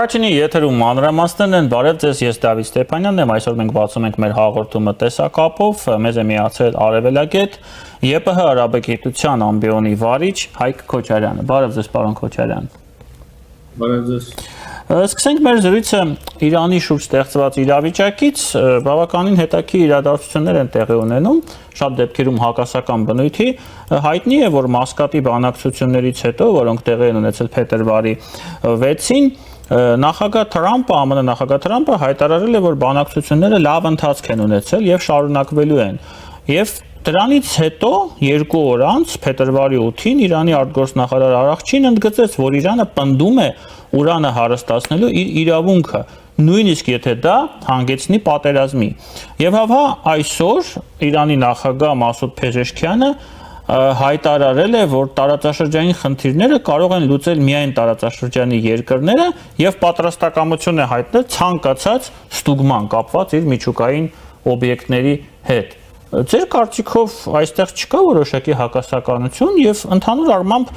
Առաջինի եթերում մանրամասներն են, բարև ձեզ, ես Դավիթ Ստեփանյանն եմ, այսօր մենք բացում ենք մեր հաղորդումը տեսակապով, մեզ է միացել Արևելագետ, ԵՊՀ Արաբագիտության ամբիոնի վարիչ Հայկ Քոչարյանը, բարև ձեզ պարոն Քոչարյան։ Բարև ձեզ։ Սկսենք մեր զրույցը Իրանի շուրջ ստեղծված իրավիճակից, բավականին հետաքրքիր իրադարձություններ են տեղի ունենում, շատ դեպքերում հակասական բնույթի, հայտնի է, որ Մասկատի բանակցություններից հետո, որոնք տեղի են ունեցել փետրվարի 6-ին, նախագահ Թրամփը, ԱՄՆ նախագահ Թրամփը հայտարարել է, որ բանակցությունները լավ ընթացք են ունեցել եւ շարունակվելու են։ Եվ դրանից հետո 2 օր անց փետրվարի 8-ին Իրանի արտգործնախարար Արաղչին ընդգծեց, որ Իրանը պնդում է ուրանը հարստացնելու իր իրավունքը, նույնիսկ եթե դա հանգեցնի պատերազմի։ Եվ հավա այսօր Իրանի նախագահ Մասուդ Փեզեշքյանը հայտարարել է, որ տարածաշրջանային խնդիրները կարող են լուծել միայն տարածաշրջանի երկրները եւ պատրաստակամություն է հայտնել ցանկացած ստուգման կապված իր միջուկային օբյեկտների հետ։ Ձեր կարծիքով այստեղ չկա որոշակի հակասականություն եւ ընդհանուր առմամբ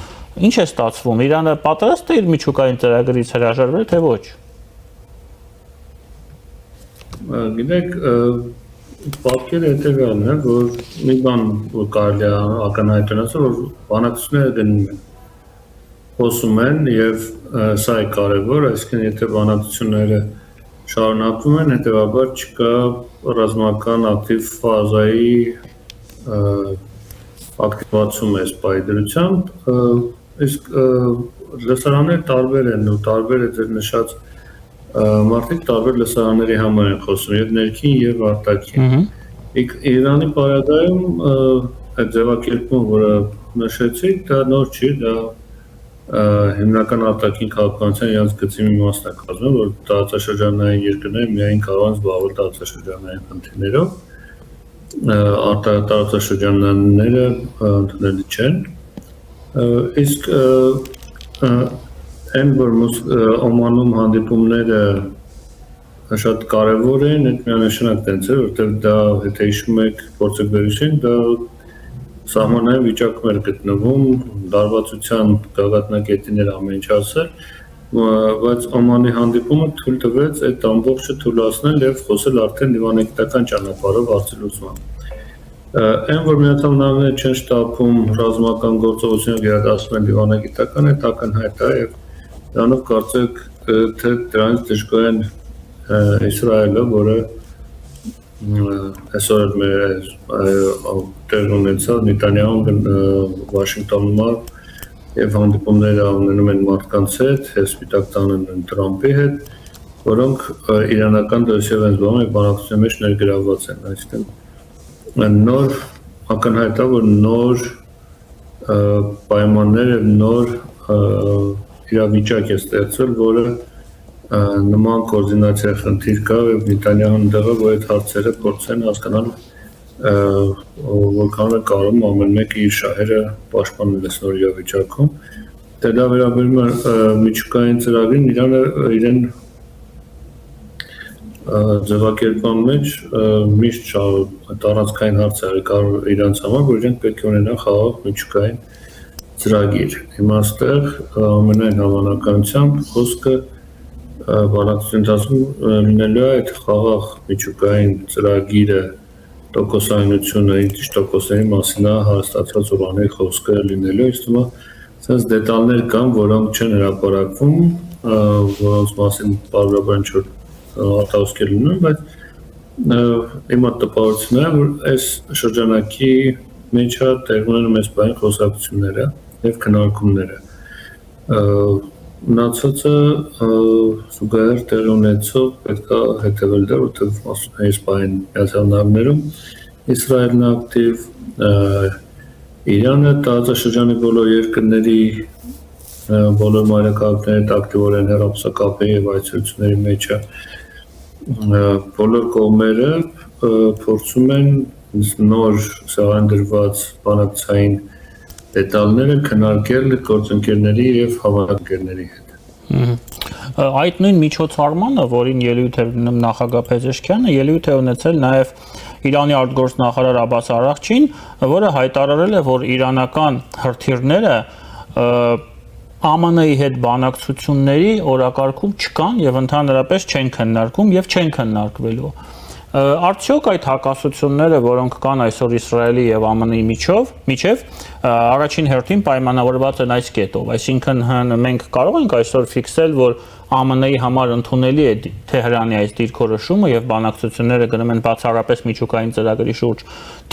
ինչ է ստացվում, Իրանը պատրաստ է իր միջուկային ծրագրից հրաժարվել, թե ոչ։ Գիտեք, պատկերը հետևյալն է, որ մի բան կարելի է ակնհայտել, որ բանակցությունները գնում են, խոսում են եւ սա է կարեւոր, այսինքն եթե բանակցությունները շարունակվում են, հետեւաբար չկա ռազմական ակտիվ ֆազայի ակտիվացում այս պայդրությամբ, իսկ լսարանները տարբեր են ու տարբեր է ձեր նշած մարդիկ տարբեր լսարանների համար են խոսում եւ ներքին եւ արտաքին։ Իրանի պարագայում այդ ձևակերպումը, որը նշեցիք, դա նոր չի, դա հիմնական արտաքին քաղաքականության իրենց գծի մի մասն է կազմում, որ տարածաշրջանային երկրները միայն կարող են զբաղվել տարածաշրջանային խնդիրներով, տարածաշրջանները ընդունելի չեն, իսկ այն որ Օմանում հանդիպումները շատ կարևոր են, այդ միանշանակ տենց է, որտեղ դա եթե հիշում եք փորձագործություն, դա սահմանային վիճակում էր գտնվում, լարվածության գագաթնակետին էր ամեն ինչ ասել, բայց Օմանի հանդիպումը թույլ տվեց այդ ամբողջը թույլատնել եւ խոսել արդեն դիվանագիտական ճանապարհով հարցի լուծման։ Այն որ Միացյալ Նահանգները չեն շտապում ռազմական գործողություններ վերադասել դիվանագիտական, այդ ակնհայտ է եւ դրանով կարծեք թե դրանից դժգոհ են Իսրայելը, որը այսօր մեր տեղ ունեցավ Նետանյահուն Վաշինգտոնում եւ հանդիպումները ունենում են մարդկանց հետ, Սպիտակ տանը Թրամփի հետ, որոնք իրանական դրսեւ են զբաղվում եւ բանակցության մեջ ներգրավված են, այսինքն նոր ակնհայտ է, որ նոր պայմաններ եւ նոր իրավիճակ է ստեղծվել, որը նման կոորդինացիա խնդիր կա եւ Նետանյահուն դեղը, որ այդ հարցերը փորձեն հասկանալ որքան է կարող ամեն մեկը իր շահերը պաշտպանել այս նոր իրավիճակում։ Դե դա վերաբերում է միջուկային ծրագրին, Իրանը իրեն ձևակերպման մեջ միշտ տարածքային հարցեր կարող իրանց համար, որ իրենք պետք է ունենան խաղաղ միջուկային ծրագիր։ Հիմա այստեղ ամենայն հավանականությամբ խոսքը բանակցության ընթացքում լինելու է այդ խաղաղ միջուկային ծրագիրը տոկոսայնությունը, ինչ տոկոսների մասին է հաստատված ուրանի խոսքը լինելու, իսկ հիմա sense դետալներ կան, որոնք չեն հրապարակվում, որոնց մասին բարոյական ինչ-որ արտահոսքեր լինում, բայց իմ տպավորությունն է, որ այս շրջանակի մեջ տեղ ունենում այս բանի խոսակցությունները եւ քննարկումները։ Մնացածը զուգահեռ տեղ ունեցող պետք է հետևել դա, որտեղ այս բանի Միացյալ Նահանգներում Իսրայելն ակտիվ, Իրանը տարածաշրջանի բոլոր երկրների բոլոր մայրաքաղաքների հետ ակտիվորեն հեռախոսակապի եւ այցելությունների մեջ է, բոլոր կողմերը փորձում են նոր սահմանադրված բանակցային դետալները քննարկել գործընկերների եւ հավաքակիցների հետ։ Այդ նույն միջոցառմանը, որին ելույթ է ունենում նախագահ Փեզեշքյանը, ելույթ է ունեցել նաեւ Իրանի արտգործնախարար Աբբաս Արաղչին, որը հայտարարել է, որ իրանական հրթիռները ԱՄՆ-ի հետ բանակցությունների օրակարգում չկան եւ ընդհանրապես չեն քննարկում եւ չեն քննարկվելու։ Արդյոք այդ հակասությունները, որոնք կան այսօր Իսրայելի եւ ԱՄՆ-ի միջև, առաջին հերթին պայմանավորված են այս կետով, այսինքն մենք կարող ենք այսօր ֆիքսել, որ ԱՄՆ-ի համար ընդունելի է Թեհրանի այս դիրքորոշումը եւ բանակցությունները գնում են բացառապես միջուկային ծրագրի շուրջ,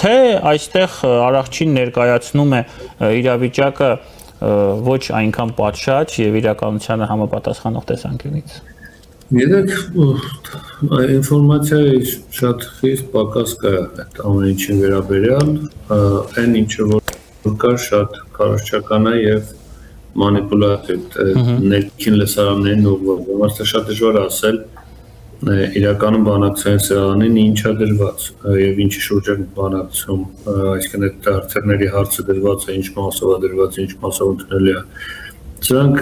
թե այստեղ Արաքչին ներկայացնում է իրավիճակը ոչ այնքան պատշաճ եւ իրականությանը համապատասխանող տեսանկյունից։ Գիտեք, ինֆորմացիայի շատ խիստ պակաս կա այդ ամեն ինչին վերաբերյալ, այն ինչը որ կա շատ քարոզչական է եւ մանիպուլատիվ, ներքին լսարաններին ուղղված, որովհետեւ շատ դժվար է ասել իրականում բանակցային սրանին ինչա դրված եւ ինչի շուրջ են բանակցում, այսինքն այդ հարցերների հարցը դրված է, ինչ մասով է դրված, ինչ մասով ընդունելի է։ Սրանք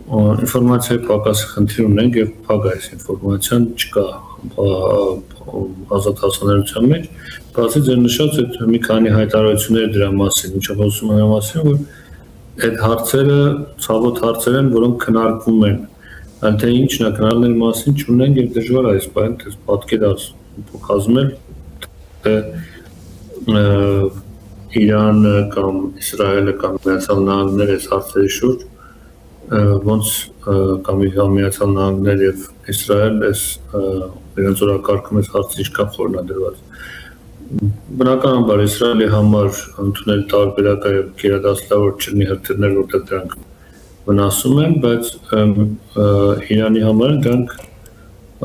ինֆորմացիայի պակասի խնդիր ունենք եւ փակ այս ինֆորմացիան չկա ազատ հասանելիության մեջ, բացի ձեր նշած այդ մի քանի հայտարարություններ դրա մասին, ինչը խոսում են մասին, որ այդ հարցերը ցավոտ հարցեր են, որոնք քննարկվում են, այլ թե ինչն է քննարկների մասին չունենք եւ դժվար է այս բանը պատկերացնել, թե Իրանը կամ Իսրայելը կամ Միացյալ Նահանգները այս հարցերի շուրջ ոնց կամ Միացյալ Նահանգներ եւ Իսրայել այս իրենց օրակարգում այս հարցը ինչքան խորնադրված։ Բնականաբար Իսրայելի համար ընդունել տարբերակը եւ գերադասել որ չլինի հրթիռներ, որտեղ դրանք վնասում են, բայց Իրանի համար դրանք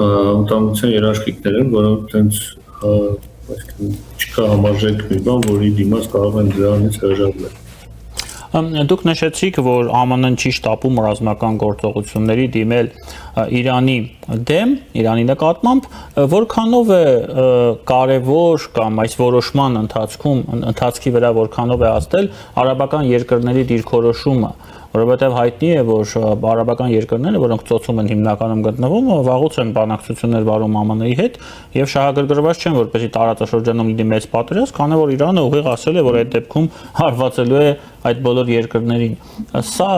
անվտանգության երաշխիքներ են, որոնք տենց չկա համարժեք մի բան, որի դիմաց կարող են դրանից հրաժարվել։ Դուք նշեցիք, որ ԱՄՆ-ն չի շտապում ռազմական գործողությունների դիմել Իրանի դեմ, Իրանի նկատմամբ, որքանով է կարևոր կամ այս որոշման ընթացքի վրա որքանով է ազդել արաբական երկրների դիրքորոշումը, որովհետև հայտնի է, որ արաբական երկրները, որոնք ծոցում են հիմնականում գտնվում, վաղուց են բանակցություններ վարում ԱՄՆ-ի հետ եւ շահագրգռված չեն, որպեսզի տարածաշրջանում լինի մեծ պատերազմ, քանի որ Իրանը ուղիղ ասել է, որ այդ դեպքում հարվածելու է այդ բոլոր երկրներին։ Սա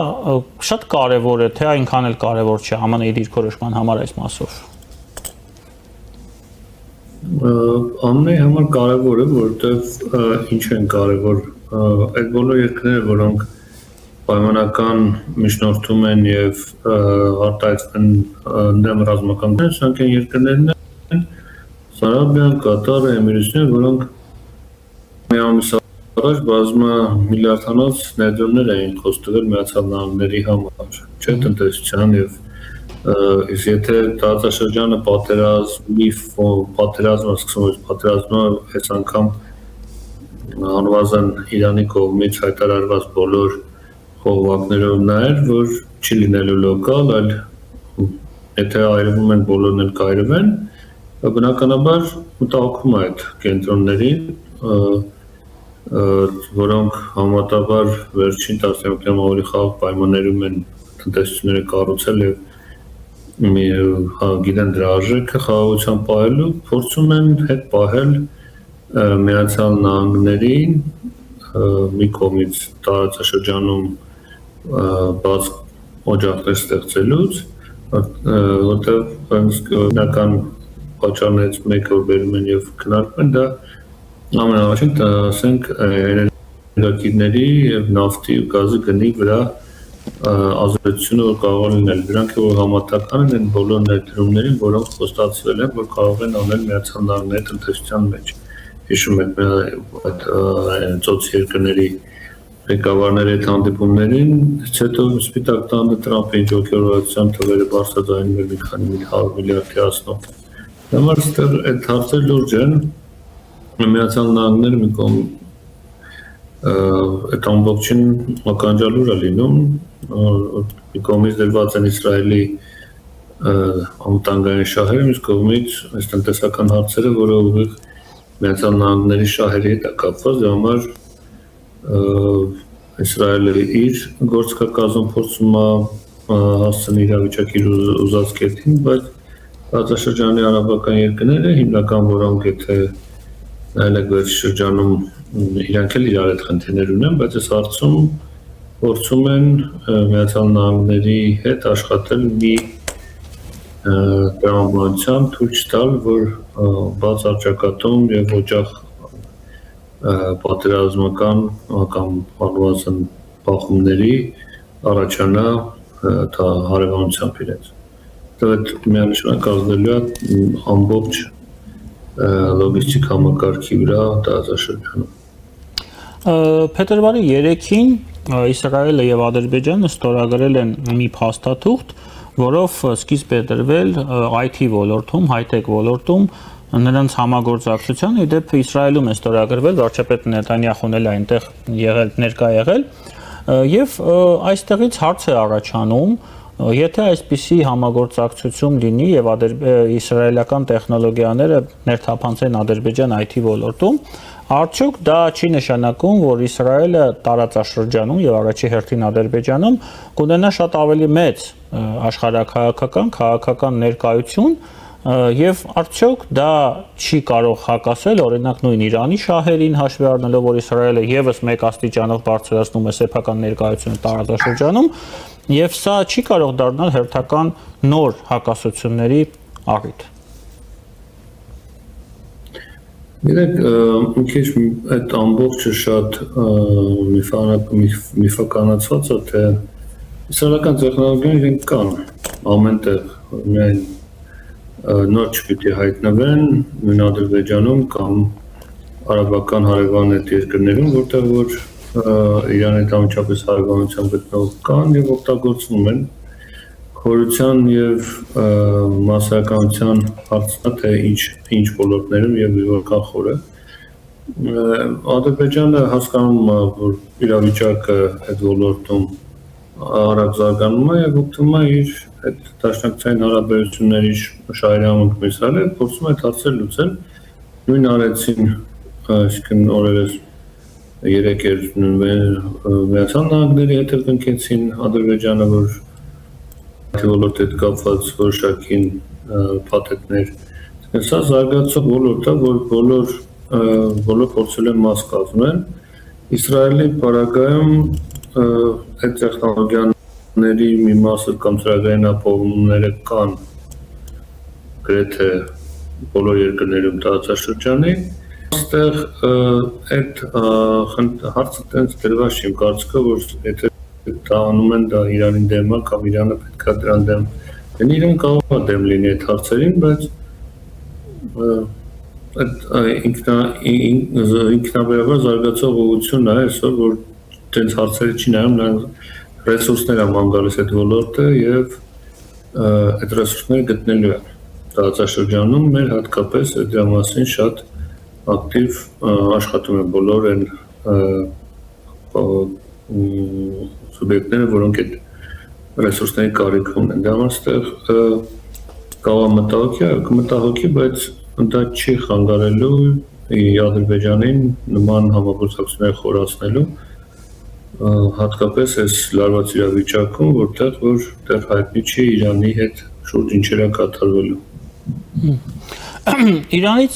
շատ կարևոր է, թե այնքան էլ կարևոր չէ ԱՄՆ-ի դիրքորոշման համար այս մասով։ ԱՄՆ-ի համար կարևոր է, որովհետեւ ինչ են կարևոր այդ բոլոր երկրները, որոնք պայմանական միջնորդում են եւ արտահայտվում դեմ ռազմական սրանք են երկրներն են Սաուդյան, Կատարը, Էմիրությունները, որոնք մի ամիս առաջ բազմա միլիարդանոց ներդրումներ էին խոստովանել Միացյալ Նահանգների համար, չէ՞ տնտեսության եւ եթե տարածաշրջանը պատերազմը սկսվում, պատերազմը այս անգամ անվազն Իրանի կողմից հայտարարված բոլոր խողովակներով նայր, որ չի լինելու լոկալ, այլ եթե այրվում են բոլորն էլ կայրվեն, բնականաբար մտահոգում է այդ կենտրոններին, որոնք համատաբար վերջին տասնամյակներում ավելի խաղաղ պայմաններում են տնտեսությունները կառուցել եւ գիտեն դրա արժեքը խաղաղության պահելու, փորձում են հետ պահել Միացյալ Նահանգներին մի կողմից տարածաշրջանում բաց օջախներ ստեղծելուց, որտեղ բնական պատճառներից մեկը որ բերում են եւ քննարկում են, դա ամենաառաջին ասենք էներգակիրների եւ նավթի ու գազի գնի վրա ազդեցությունը որ կարող է լինել, դրանք որ համատական են բոլոր ներդրումներին, որոնք խոստացվել են, որ կարող են անել Միացյալ Նահանգների տնտեսության մեջ։ Հիշում եք այդ ծոցի երկրների ղեկավարների հետ հանդիպումներին, հետո Սպիտակ տանը Տրամփի ջոկերացիան թվերը բարձրացնում էր մի քանի միլիարդի հասնող։ Համար ստեղ այդ հարցերը լուրջ են, Միացյալ Նահանգները մի կողմ այդ ամբողջին ականջալուր է լինում, մի կողմից դրված են Իսրայելի անվտանգային շահերը, մյուս կողմից այս տնտեսական հարցերը, որը ուղիղ Միացյալ Նահանգների շահերի հետ է կապված, դրա համար Իսրայելը իր գործիքակազմում փորձում է հասցնել իրավիճակի ուզած կետին, բայց տարածաշրջանի արաբական երկրները հիմնական որոնք եթե նայել եք վերջ շրջանում իրանք էլ իրար այդ խնդիրներ ունեն, բայց այս հարցում փորձում են Միացյալ Նահանգների հետ աշխատել մի տրամաբանությամբ թույլ տալ, որ բաց արճակատում եւ օջախ պատերազմական կամ անվազն բախումների առաջանա հարևանությամբ իրենց։ Դա միանշանակ ազդելու է ամբողջ լոգիստիկ համակարգի վրա տարածաշրջանում։ Փետրվարի 3-ին Իսրայելը եւ Ադրբեջանը ստորագրել են մի փաստաթուղթ, որով սկիզբ է դրվել IT ոլորտում, high-tech ոլորտում նրանց համագործակցության, ի դեպ Իսրայելում է ստորագրվել, վարչապետ Նետանյախուն էլ այնտեղ ներկա եղել, եւ այստեղից հարց է առաջանում, եթե այսպիսի համագործակցություն լինի եւ իսրայելական տեխնոլոգիաները ներթափանցեն Ադրբեջան IT ոլորտում, արդյոք դա չի նշանակում, որ Իսրայելը տարածաշրջանում եւ առաջի հերթին Ադրբեջանում կունենա շատ ավելի մեծ աշխարհաքաղաքական ներկայություն եւ արդյոք դա չի կարող հակասել օրինակ նույն Իրանի շահերին հաշվի առնելով, որ Իսրայելը եւս մեկ աստիճանով բարձրացնում է սեփական ներկայությունը տարածաշրջանում եւ սա չի կարող դառնալ հերթական նոր հակասությունների առիթ։ Գիտեք, մի քիչ այդ ամբողջը շատ միֆականացված է, թե իսրայելական տեխնոլոգիաները իրենք կան ամենտեղ, միայն նոր չպիտի հայտնվեն նույն Ադրբեջանում կամ արաբական հարևան երկրներում, որտեղ որ Իրանի հետ անմիջապես հարևանությամբ գտնող կան եւ օգտագործվում են խորության եւ մասսայականության հարցը, թե ինչ ոլորտներում եւ որքան խոր է։ Ադրբեջանը հասկանում է, որ իրավիճակը այդ ոլորտում արագ զարգանում է եւ օգտվում է իր այդ դաշնակցային հարաբերությունների շահերամունք Իսրայելը փորձում է հարցեր լուծել։ Նույն արեցին, այսինքն օրերս 3 էր Միացյալ Նահանգների հետ կնքեցին Ադրբեջանը, որ ոլորտի հետ կապված որոշակի փաթեթներ։ Սա զարգացող ոլորտ է, որ բոլոր փորձել են մաս կազմել։ Իսրայելի պարագայում այդ տեխնոլոգիաների մի մասը կամ ծրագրային ապահովումները կան գրեթե բոլոր երկրներում տարածաշրջանի։ Այստեղ այդ հարցը տենց դրված չի, կարծիքով որ եթե դա անում են դա Իրանի դեմ է կամ Իրանը պետք է դրան դեմ լինի, իրեն կարող է դեմ լինի այդ հարցերին, բայց ինքնաբերաբար զարգացող ուղղությունն է այսօր, որ տենց հարցերի չի նայում, նրանք ռեսուրսներ է ման գալիս այդ ոլորտը եւ այդ ռեսուրսները գտնելու են տարածաշրջանում, մեր հատկապես դրա մասին շատ ակտիվ աշխատում են բոլոր այն սուբյեկտները, որոնք այդ ռեսուրսների կարիք ունեն։ Դա այստեղ կարող է մտահոգի, բայց դա չի խանգարելու Ադրբեջանին նման համագործակցություններ խորացնելու, հատկապես այս լարված իրավիճակում, որտեղ որ դեռ հայտնի չի Իրանի հետ շուրջ ինչեր է կատարվելու։ Իրանից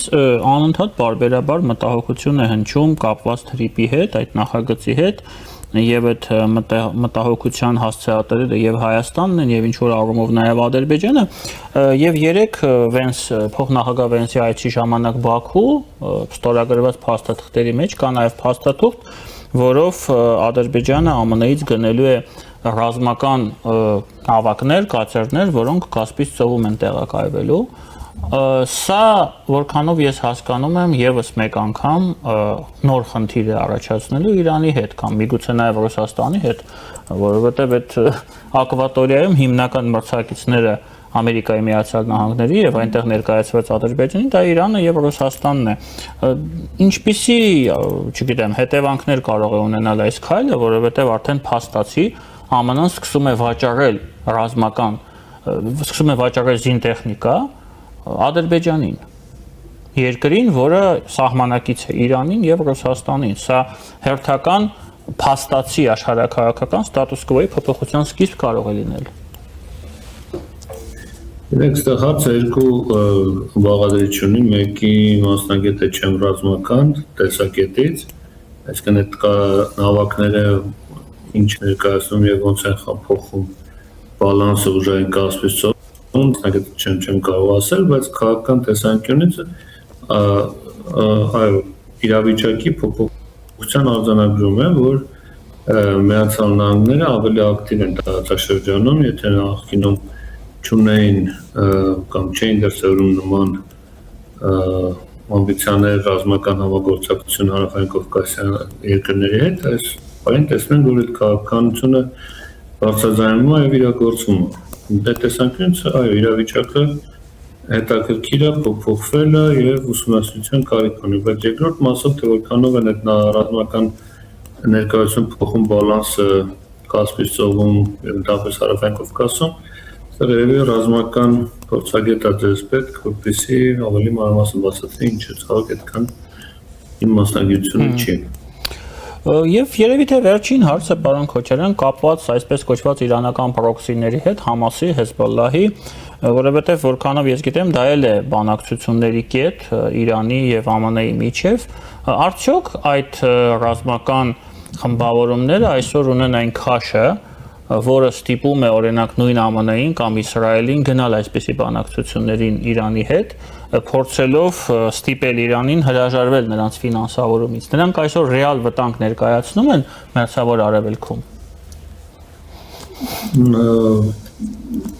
անընդհատ բարբերաբար մտահոգություն է հնչում կապված թրիպի հետ, այդ նախագծի հետ, եւ այդ մտահոգության հասցեատերը եւ Հայաստանն են եւ ինչ որ առումով նաեւ Ադրբեջանը եւ երեք փոխնախագահ Վենսի այցի ժամանակ Բաքու ստորագրված փաստաթղթերի մեջ կա նաեւ փաստաթուղթ, որով Ադրբեջանը ԱՄՆ-ից գնելու է ռազմական ավակներ, կացերներ, որոնք Կասպից ծովում են տեղակայվելու։ Սա որքանով ես հասկանում եմ եւս մեկ անգամ նոր խնդիր է առաջացնելու Իրանի հետ կամ միգուցե նաեւ Ռուսաստանի հետ, որովհետեւ այդ ակվատորիայում հիմնական մրցակիցները Ամերիկայի Միացյալ Նահանգների եւ այնտեղ ներկայացված Ադրբեջանի, դա Իրանը եւ Ռուսաստանն է։ Ինչպիսի, չգիտեմ, հետևանքներ կարող է ունենալ այս քայլը, որովհետեւ արդեն փաստացի ԱՄՆ-ն սկսում է վաճառել զինտեխնիկա Ադրբեջանին, երկրին, որը սահմանակից է Իրանին եւ Ռուսաստանին։ Սա հերթական փաստացի աշխարհաքաղաքական ստատուս կվոյի փոփոխության սկիզբ կարող է լինել։ Այստեղ հարցը երկու բաղադրիչ ունի, մեկի մասնագետը չեմ ռազմական տեսակետից, այսինքն այդ նավակները ինչ ներկայացնում եւ ոնց են փոխում բալանսը ուժային կասպից չեմ կարող ասել, բայց քաղաքական տեսանկյունից այո իրավիճակի փոփոխության արձանագրում է, որ Միացյալ Նահանգները ավելի ակտիվ են տարածաշրջանում, եթե նախկինում չունեին կամ չէին դրսևորում նման ամբիցիաներ ռազմական համագործակցություն հարավային կովկասյան երկրների հետ, այս բանին տեսնում ենք, որ այդ քաղաքականությունը բարձրաձայնվում է եւ իրագործվում է։ Դե տեսանկյունից այո իրավիճակը հետաքրքիր է, փոփոխվել է եւ ուսումնասիրության կարիք ունի, բայց երկրորդ մասով թե որքանով են այդ ռազմական ներկայացում փոխում բալանսը Կասպից ծովում եւ ընդհանրապես հարավային Կովկասում, սա երևի ռազմական փորձագետ է ձեզ պետք, որպեսզի ավելի մանրամասն բացատրի ինչ է ցավոք այդքան իմ մասնագիտությունը չի։ Եվ երևի թե վերջին հարցը պարոն Քոչարյան կապված այսպես կոչված իրանական պրոքսիների հետ, Համասի, Հեզբոլլահի, որովհետև որքանով ես գիտեմ, դա էլ է բանակցությունների կետ Իրանի եւ ԱՄՆ-ի միջև, արդյոք այդ ռազմական խմբավորումները այսօր ունեն այն քաշը, որը ստիպում է օրինակ նույն ԱՄՆ-ին կամ Իսրայելին գնալ այսպիսի բանակցություններին Իրանի հետ, փորձելով ստիպել Իրանին հրաժարվել նրանց ֆինանսավորումից։ Նրանք այսօր ռեալ վտանգ ներկայացնում են Մերձավոր Արևելքում։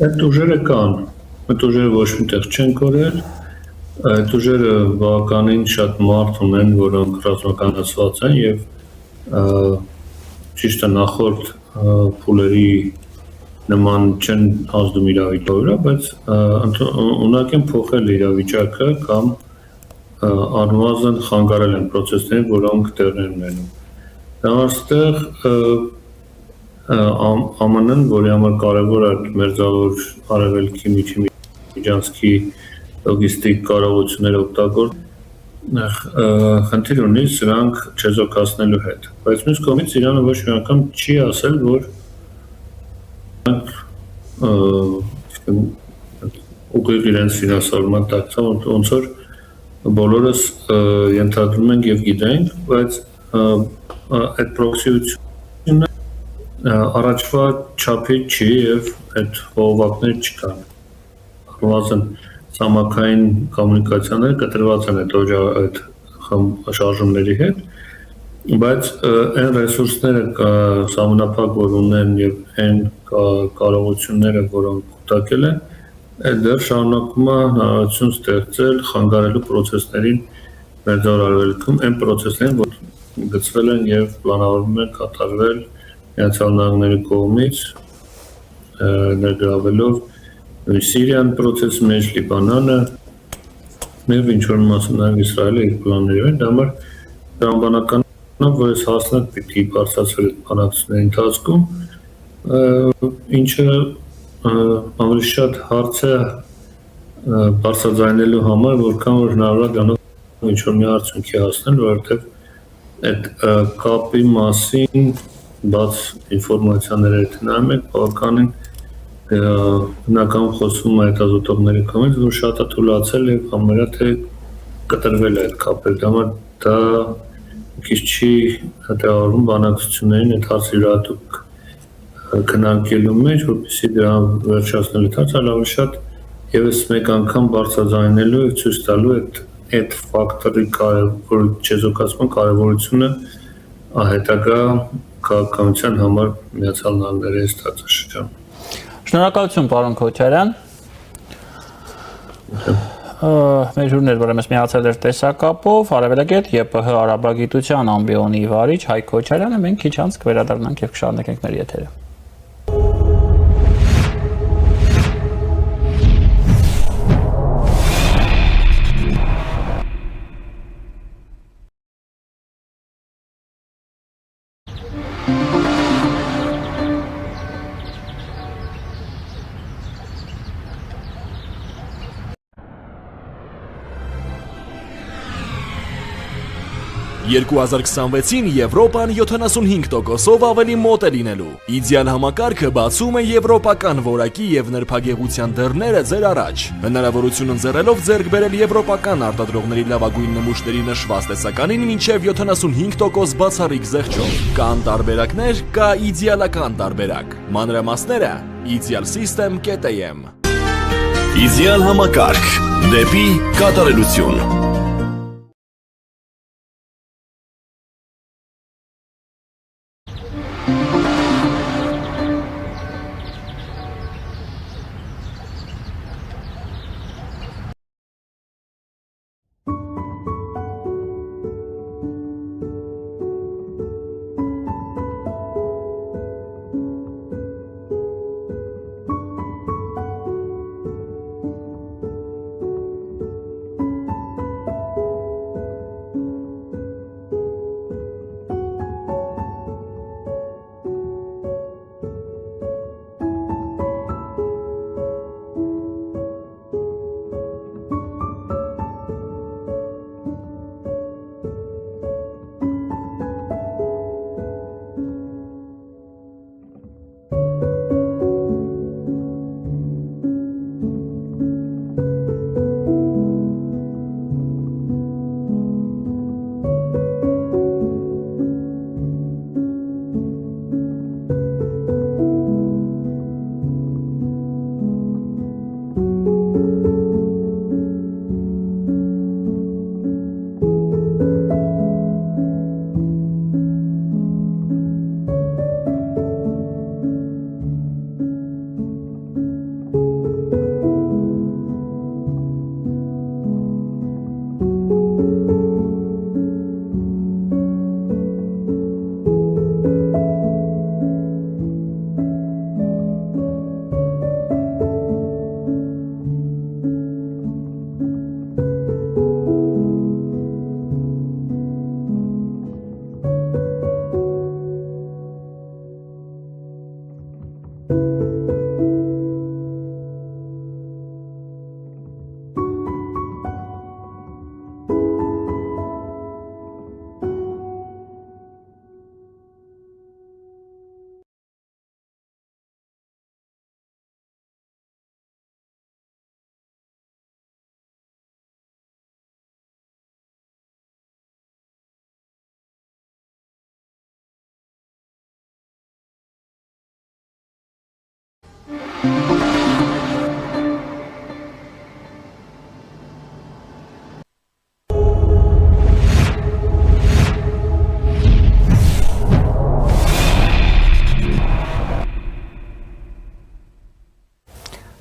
Այդ ուժերը կան, այդ ուժերը ոչ միտեղ չեն կորել, այդ ուժերը բավականին շատ մարդ ունեն, որոնք ռազմականացված են եւ ճիշտ է նախորդ փուլերի նման չեն ազդում իրավիճակի վրա, բայց ունակ են փոխել իրավիճակը կամ առնվազն խանգարել են process-ներին, որոնք տեղի են ունենում։ Դրանստեղ ԱՄՆ-ն, որի համար կարևոր է Մերձավոր Արևելքի միջանցքի լոգիստիկ կարողությունները օգտագործել, խնդիր ունի սրանք չեզոքացնելու հետ, բայց մյուս կողմից Իրանը ոչ մի անգամ չի ասել, որ ուղիղ իրենց ֆինանսավորման տակցան, ոնց որ բոլորս ենթադրում ենք եւ գիտենք, բայց այդ պրոքսիությունը առաջվա չափի չի եւ այդ հողովակներ չկան։ Առնվազն ցամաքային կոմունիկացիաները կտրված են այդ շարժումների հետ, բայց այն ռեսուրսները սահմանափակ որ ունեն եւ այն կարողությունները, որոնք կուտակել են, դեռ շարունակում է հնարավորություն ստեղծել խանգարելու process-ներին Մերձավոր Արևելքում, այն process-ներին, որ գծվել են եւ պլանավորվում են կատարվել Միացյալ Նահանգների կողմից ներգրավելով Սիրիան process-ի մեջ, Լիբանանը եւ ինչ-որ մասում նաեւ Իսրայելը իր պլաններով են, դա համար տրամաբանական որ ես հասնենք պիտի բարձրացվել այդ բանակցությունների ընթացքում, ինչը ավելի շատ հարց է բարձրաձայնելու համար, որքան որ հնարավոր է դրանով ինչ-որ մի արդյունքի հասնել, որովհետև այդ կապի մասին բաց ինֆորմացիաները նայում եք, բավականին հիմնականում խոսվում է հետազոտողների կողմից, որ շատ է թուլացել եւ համարյա թե կտրվել է այդ կապերը, համար դա քիչ չի հետևում բանակցություններին այդ հարցը յուրահատուկ քննարկելու մեջ, որպեսզի դրան վերջացնելու հարցը ավելի շատ եւս մեկ անգամ բարձրաձայնելու եւ ցույց տալու այդ ֆակտորի կարևոր չեզոքացման կարևորությունը հետագա քաղաքականության համար Միացյալ Նահանգների ստացաշրջանում։ Շնորհակալություն պարոն Քոչարյան։ Մեր հյուրներ որպես միացել էր տեսակապով Արևելագետ ԵՊՀ արաբագիտության ամբիոնի վարիչ Հայկ Քոչարյանը, մենք քիչ անց կվերադառնանք եւ կշարունակենք մեր եթերը։ 2026-ին Եվրոպան 75%-ով ավելի մոտ է լինելու։ Իդեալ համակարգը բացում է եվրոպական որակի եւ նրբագեղության դռները ձեր առաջ։ Հնարավորություն ընձեռելով ձեռք բերել եվրոպական արտադրողների լավագույն նմուշների նշված տեսականին մինչև 75% բացառիկ զեղչով։ Կան տարբերակներ, կա իդեալական տարբերակ։ Մանրամասները idealsystem.am Իդեալ համակարգ դեպի կատարելություն։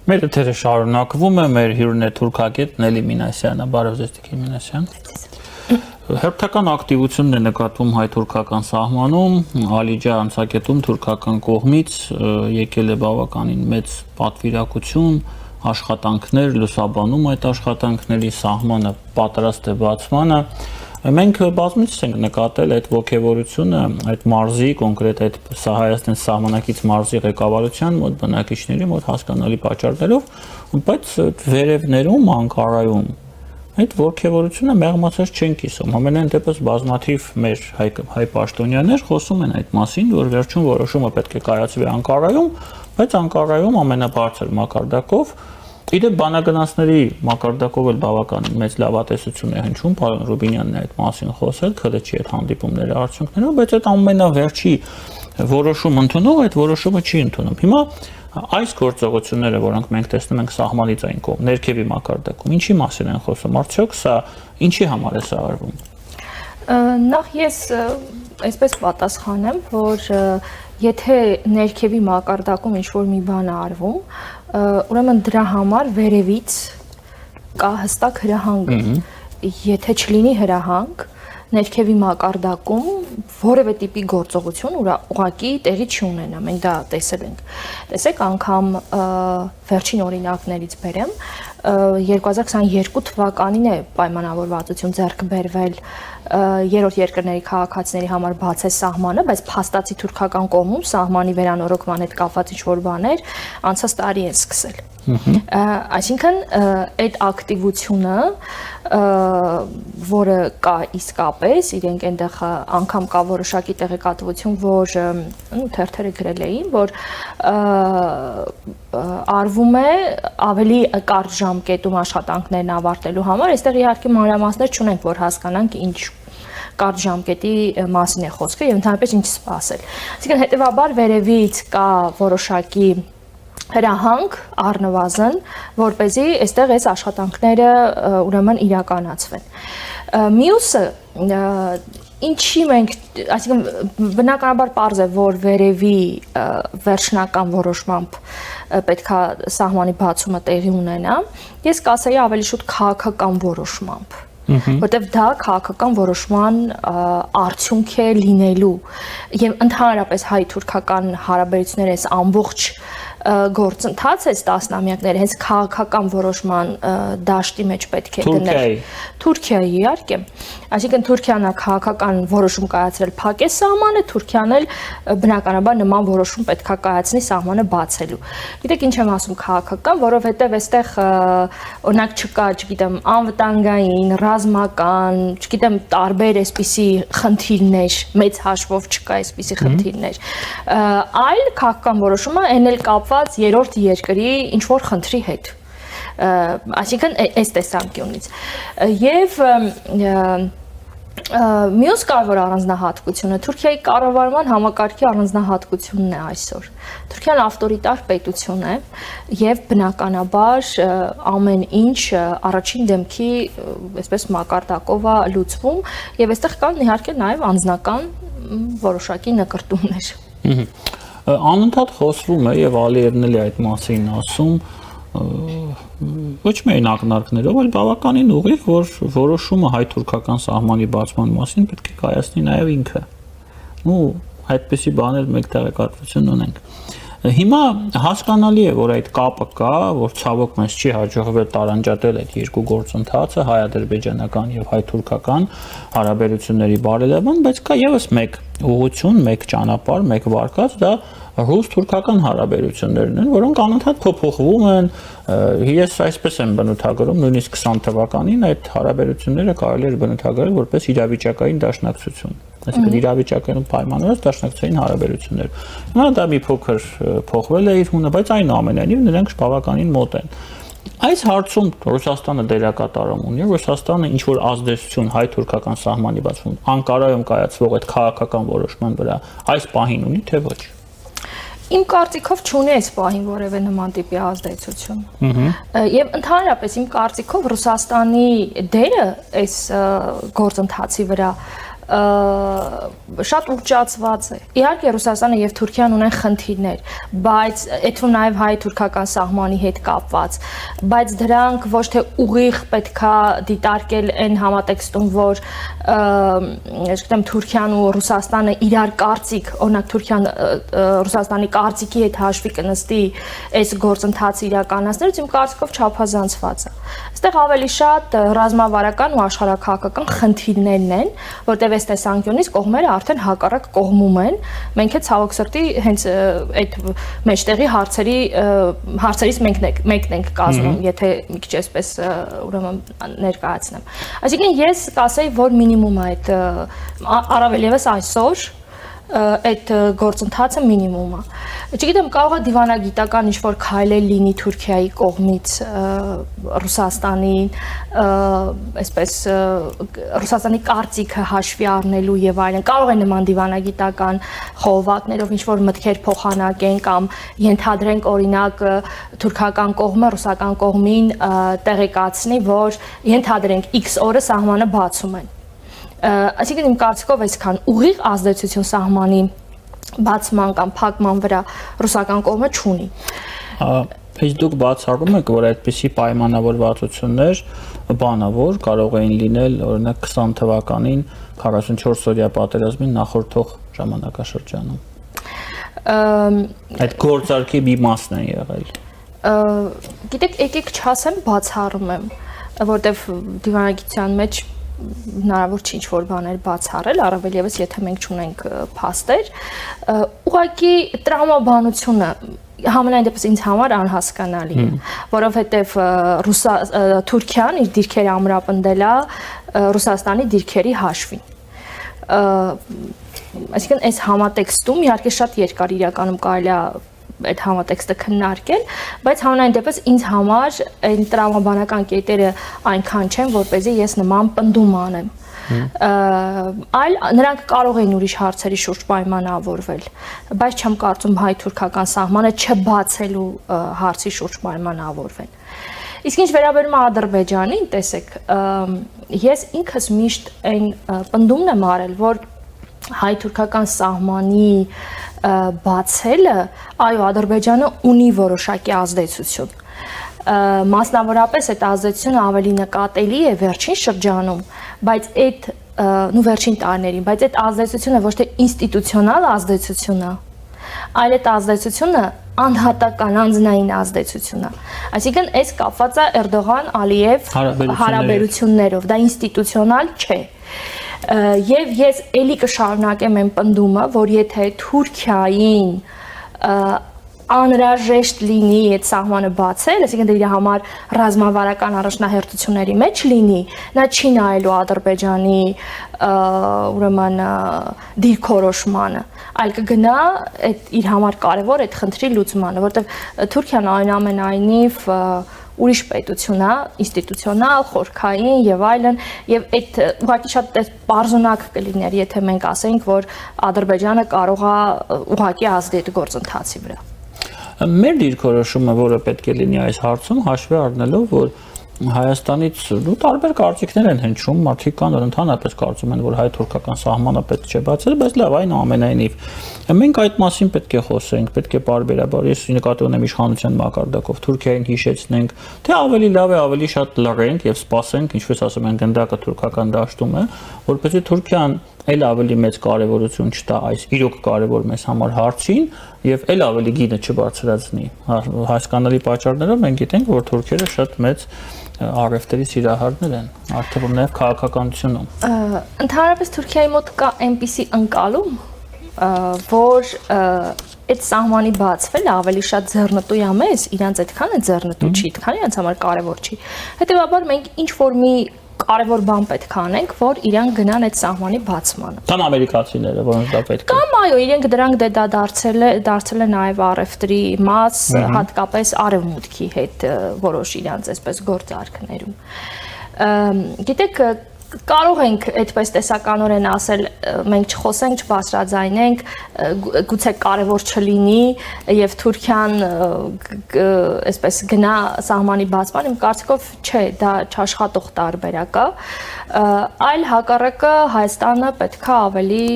Մեր եթերը շարունակվում է, մեր հյուրն է թուրքագետ Նելի Մինասյանը, բարև ձեզ Տիկին Մինասյան։ Հերթական ակտիվությունն է նկատվում հայ-թուրքական սահմանում, Ալիջա անցակետում թուրքական կողմից եկել է բավականին մեծ պատվիրակություն, աշխատանքներ, լուսաբանում այդ աշխատանքների, սահմանը պատրաստ է բացմանը։ Մենք բազմիցս ենք նկատել այդ ոգևորությունը, այդ մարզի, կոնկրետ այդ Հայաստան սահմանակից մարզի ղեկավարության մոտ բնակիչների մոտ հասկանալի պատճառներով, բայց վերևներում, Անկարայում այդ ոգևորությունը մեղմացած չեն կիսում։ Համենայն դեպս բազմաթիվ մեր հայ պաշտոնյաներ խոսում են այդ մասին, որ վերջում որոշումը պետք է կայացվի Անկարայում, բայց Անկարայում ամենաբարձր մակարդակով Իդեպ բանագնացների մակարդակով էլ բավական մեծ լավատեսություն է հնչում, պարոն Ռուբինյանն է այդ մասին խոսել, ՔԼՉ-ի այդ հանդիպումների արդյունքներով, բայց այդ ամենավերջի որոշում ընդունող այդ որոշումը չի ընդունում։ Հիմա այս գործողությունները, որոնք մենք տեսնում ենք սահմանից այն կողմ, ներքևի մակարդակում, ինչի մասին են խոսում, արդյոք սա ինչի համար է սա արվում։ Նախ ես այսպես պատասխանեմ, որ եթե ներքևի մակարդակում ինչ-որ մի բան է արվում, ուրեմն դրա համար վերևից կա հստակ հրահանգ։ Եթե չլինի հրահանգ, ներքևի մակարդակում որևէ տիպի գործողություն ուղղակի տեղի չունենա, մենք դա տեսել ենք։ Տեսեք, անգամ վերջին օրինակներից բերեմ, 2022 թվականին է պայմանավորվածություն ձեռք բերվել երրորդ երկրների քաղաքացիների համար բաց է սահմանը, բայց փաստացի թուրքական կողմում սահմանի վերանորոգման հետ կապված ինչ-որ բաներ անցած տարի են սկսել։ Այսինքն այդ ակտիվությունը, որը կա իսկապես, իրենք այնտեղ անգամ կա որոշակի տեղեկատվություն, որ թերթերը գրել էին, որ արվում է ավելի կարճ ժամկետում աշխատանքներն ավարտելու համար, այստեղ իհարկե մանրամասներ չունենք, որ հասկանանք ինչ կարճ ժամկետի մասին է խոսքը եւ ընդհանրապես ինչ սպասել։ Այսինքն հետեւաբար վերևից կա որոշակի հրահանգ առնվազն, որպեսզի այստեղ այս աշխատանքները ուրեմն իրականացվեն։ Մյուսը ինչի մենք, այսինքն բնականաբար պարզ է, որ վերևի վերջնական որոշմամբ պետքա սահմանի բացումը տեղի ունենա, ես կասեի ավելի շուտ քաղաքական որոշմամբ, որտեղ դա քաղաքական որոշման արդյունք է լինելու եւ ընդհանրապես հայ-թուրքական հարաբերությունների այս ամբողջ գործընթացը այս տասնամյակներ հենց քաղաքական որոշման դաշտի մեջ պետք է դնել։ Թուրքիայի իհարկե, այսինքն Թուրքիան քաղաքական որոշում կայացրել փակել սահմանը, Թուրքիան էլ բնականաբար նման որոշում պետքա կայացնի սահմանը բացելու։ Գիտեք ինչ եմ ասում քաղաքական, որովհետև այստեղ օրինակ չկա, չգիտեմ, անվտանգային, ռազմական, չգիտեմ, տարբեր այսպիսի խնդիրներ, մեծ հաշվով չկա այսպիսի խնդիրներ։ Այլ քաղաքական որոշումը այն էլ կապված երրորդ երկրի ինչ որ խնդրի հետ, այսինքն այս տեսանկյունից եւ մյուս կարևոր առանձնահատկությունը Թուրքիայի կառավարման համակարգի առանձնահատկությունն է այսօր։ Թուրքիան ավտորիտար պետություն է եւ բնականաբար ամեն ինչ առաջին դեմքի այսպես մակարդակով է լուծվում եւ այստեղ կան իհարկե նաեւ անձնական որոշակի նկրտումներ։ Անընդհատ խոսվում է եւ Ալիևն էլ այդ մասին ասում, ոչ միայն ակնարկներով, այլ բավականին ուղիղ, որ որոշումը հայ-թուրքական սահմանի բացման մասին պետք է կայացնի նաեւ ինքը։ Ու այդպիսի բաներ մեկ տեղեկատվություն ունենք։ Հիմա հասկանալի է, որ այդ կապը կա, որ ցավոք մեզ չի հաջողվել տարանջատել այդ երկու գործընթացը, հայ-ադրբեջանական եւ հայ-թուրքական հարաբերությունների բարելավման, բայց կա եւս մեկ ուղղություն, մեկ ճանապարհ, մեկ վարկած, դա ռուս-թուրքական հարաբերություններն են, որոնք անընդհատ փոփոխվում են, ես այսպես եմ բնութագրում, նույնիսկ 20 թվականին այդ հարաբերությունները կարելի էր բնութագրել որպես իրավիճակային դաշնակցություն, այսինքն իրավիճակային պայմանավորված դաշնակցային հարաբերություններ։ Հիմա դա մի փոքր փոխվել է իր հունը, բայց այնուամենայնիվ նրանք բավականին մոտ են։ Այս հարցում Ռուսաստանը դերակատարում ունի, Ռուսաստանը ինչ որ ազդեցություն հայ-թուրքական սահմանի բացում Անկարայում կայացվող այդ քաղաքական որոշման վրա այս պահին ունի, թե ոչ։ Իմ կարծիքով չունի այս պահին որևէ նման տիպի ազդեցություն։ Եվ ընդհանրապես իմ կարծիքով Ռուսաստանի դերը այս գործընթացի վրա շատ ուռճացված է։ Իհարկե Ռուսաստանը եւ Թուրքիան ունեն խնդիրներ, բայց այդվում նաեւ հայ-թուրքական սահմանի հետ կապված, բայց դրանք ոչ թե ուղիղ պետքա դիտարկել այն համատեքստում, որ այսինքն Թուրքիան ու Ռուսաստանը իրար կարծիք, օրինակ Թուրքիան Ռուսաստանի կարծիքի հետ հաշվի կնստի այս գործընթացը իրականացնելուց իմ կարծիքով չափազանցված է։ Այստեղ ավելի շատ ռազմավարական ու աշխարհաքաղաքական խնդիրներն են, որտեղ այս տեսանկյունից կողմերը արդեն հակառակ կողմում են։ Մենք էլ ցավոք սրտի հենց այդ մեջտեղի հարցերից մեկն ենք կազմում, եթե մի քիչ այսպես ուրեմն ներկայացնեմ։ Այսինքն ես կասեի, որ մինիմում է այդ առավել եւս այսօր այդ գործընթացը մինիմում է։ Չգիտեմ, կարող է դիվանագիտական ինչ-որ քայլեր լինի Թուրքիայի կողմից Ռուսաստանին, այսպես Ռուսաստանի կարծիքը հաշվի առնելու եւ այլն։ Կարող է նման դիվանագիտական խողովակներով ինչ-որ մտքեր փոխանակեն կամ ենթադրենք օրինակ թուրքական կողմը ռուսական կողմին տեղեկացնի, որ ենթադրենք X օրը սահմանը բացում են։ Այսինքն իմ կարծիքով այսքան ուղիղ ազդեցություն սահմանի բացման կամ փակման վրա ռուսական կողմը չունի։ Իսկ դուք բացառում եք, որ այդպիսի պայմանավորվածություններ բանավոր կարող էին լինել օրինակ 20 թվականին 44-օրյա պատերազմին նախորդող ժամանակաշրջանում։ Այդ գործարքի մի մասն են եղել։ Գիտեք, եկեք չասեմ բացառում եմ, որտեվ դիվանագիտության մեջ հնարավոր չի ինչ-որ բաներ բացառել, առավել եւս եթե մենք չունենք փաստեր, ուղղակի տրամաբանությունը համենայն դեպս ինձ համար անհասկանալի է, որովհետեւ Թուրքիան իր դիրքերը ամրապնդել է Ռուսաստանի դիրքերի հաշվին։ Այսինքն այս համատեքստում իհարկե շատ երկար իրականում կարելի է այդ համատեքստը քննարկել, բայց համենայն դեպս ինձ համար այն տրամաբանական կետերը այնքան չեն, որպեսզի ես նման պնդում անեմ։ Այլ նրանք կարող էին ուրիշ հարցերի շուրջ պայմանավորվել, բայց չեմ կարծում հայ-թուրքական սահմանը չբացելու հարցի շուրջ պայմանավորվեն։ Իսկ ինչ վերաբերում է Ադրբեջանին, տեսեք, ես ինքս միշտ այն պնդումն եմ արել, որ հայ-թուրքական սահմանի բացելը, այո, Ադրբեջանը ունի որոշակի ազդեցություն։ Մասնավորապես այդ ազդեցությունը ավելի նկատելի է վերջին շրջանում, բայց այդ վերջին տարիներին, բայց այդ ազդեցությունը ոչ թե ինստիտուցիոնալ ազդեցություն է, այլ այդ ազդեցությունը անհատական անձնային ազդեցություն է։ Այսինքն այս կապված է Էրդողան-Ալիև հարաբերություններով, դա ինստիտուցիոնալ չէ։ Եվ ես էլի կշարունակեմ այն պնդումը, որ եթե Թուրքիային անհրաժեշտ լինի այդ սահմանը բացել, այսինքն դրա համար ռազմավարական առաջնահերթությունների մեջ լինի, նա չի նայելու Ադրբեջանի ուրեմն դիրքորոշմանը, այլ կգնա այդ իր համար կարևոր այդ խնդրի լուծմանը, որովհետև Թուրքիան այնուամենայնիվ ուրիշ պետություն է, ինստիտուցիոնալ, խորքային եւ այլն, եւ այդ ուղղակի շատ բարձունակ կլիներ, եթե մենք ասենք, որ Ադրբեջանը կարող է ուղղակի ազդել այդ գործընթացի վրա։ Մեր դիրքորոշումը, որը պետք է լինի այս հարցում, հաշվի առնելով, որ Հայաստանից տարբեր կարծիքներ են հնչում, մարդիկ կան, որ ընդհանրապես կարծում են, որ հայ-թուրքական սահմանը պետք չէ բացել, բայց լավ, այնուամենայնիվ մենք այդ մասին պետք է խոսենք, պետք է պարբերաբար, ես նկատի ունեմ իշխանության մակարդակով Թուրքիային հիշեցնենք, թե ավելի լավ է, ավելի շատ լռենք եւ սպասենք, ինչպես ասում են, գնդակը թուրքական դաշտում է, որպեսզի Թուրքիան էլ ավելի մեծ կարևորություն չտա այս իրոք կարևոր մեզ համար հարցին եւ էլ ավելի գինը չբարձրացնի։ Հասկանալի պատճառներով մենք գիտենք, որ թուրքերը շատ մեծ արևտերի սիրահարներ են, արդյոք նաև քաղաքականությունում։ Ընդհանրապես Թուրքիայի մոտ կա այնպիսի ընկալում, որ այդ սահմանի բացվելը ավելի շատ ձեռնտու է մեզ, իրանց այդքան է ձեռնտու չի, այդքան իրանց համար կարևոր չի։ Հետևաբար մենք ինչ որ մի կարևոր բան պետք է անենք, որ իրենք գնան այդ սահմանի բացմանը։ Կամ ամերիկացիները, որոնց դա պետք է։ Կամ այո, իրենք դրանք դա դարձել է նաև առևտրի մաս, հատկապես արևմուտքի հետ որոշ իրանց այսպես գործարքներում։ Գիտեք, կարող ենք այդպես տեսականորեն ասել, մենք չխոսենք, չբարձրաձայնենք, գուցե կարևոր չլինի եւ Թուրքիան այսպես գնա սահմանի բացման, իմ կարծիքով չէ, դա չաշխատող տարբերակ է, այլ հակառակը Հայաստանը պետք է ավելի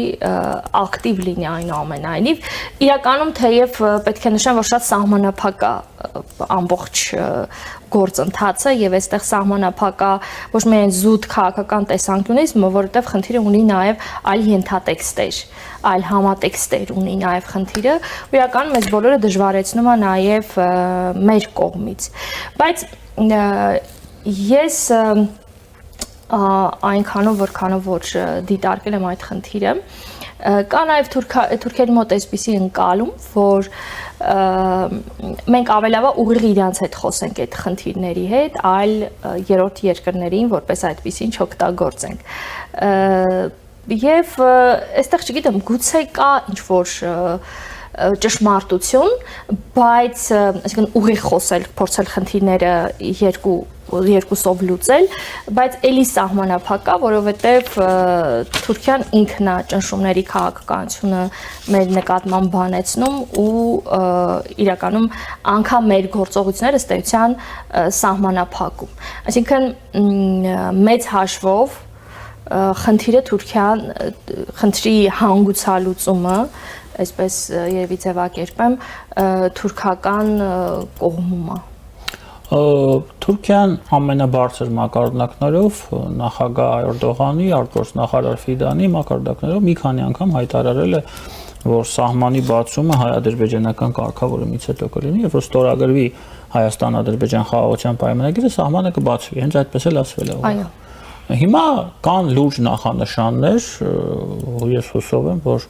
ակտիվ լինի այնուամենայնիվ, իրականում թեև պետք է նշեմ, որ շատ սահմանափակ է ամբողջ գործընթացը եւ այստեղ սահմանափակա ոչ միայն զուտ քաղաքական տեսանկյունից, որովհետեւ խնդիրը ունի նաեւ այլ ենթատեքստեր, այլ համատեքստեր ունի նաեւ խնդիրը, ու իրականում մեզ բոլորը դժվարեցնում է նաեւ մեր կողմից։ Բայց ես այնքանով որքանով որ դիտարկել եմ այդ խնդիրը, կա նաև թուրքերի մոտ այսպիսի ընկալում, որ մենք ավելավա ուղիղ իրանց հետ խոսենք այդ խնդիրների հետ, այլ երրորդ երկրներին, որպես այդպիսին չօգտագործենք։ Եվ այստեղ չգիտեմ, գուցե կա ինչ-որ ճշմարտություն, բայց այսինքն ուղիղ խոսել, փորձել խնդիրները երկուսով լուծել, բայց էլի սահմանափակ է, որովհետև Թուրքիան ինքն է ճնշումների քաղաքականությունը մեր նկատմամբ բանեցնում ու իրականում անգամ մեր գործողությունները ըստ էության սահմանափակում։ Այսինքն մեծ հաշվով խնդիրը Թուրքիան խնդրի հանգուցալուծումը, այսպես երևի ձևակերպեմ, թուրքական կողմում է։ Թուրքիան ամենաբարձր մակարդակներով նախագահ Էրդողանի, արտգործնախարար Ֆիդանի մակարդակներով մի քանի անգամ հայտարարել է, որ սահմանի բացումը հայ-ադրբեջանական կարգավորումից հետո կլինի, եւ որ ստորագրվի Հայաստան-Ադրբեջան խաղաղության պայմանագիրը, սահմանը կբացվի, հենց այդպես էլ ասվել է։ Այո։ Հիմա կան լուրջ նախանշաններ, ես հուսով եմ, որ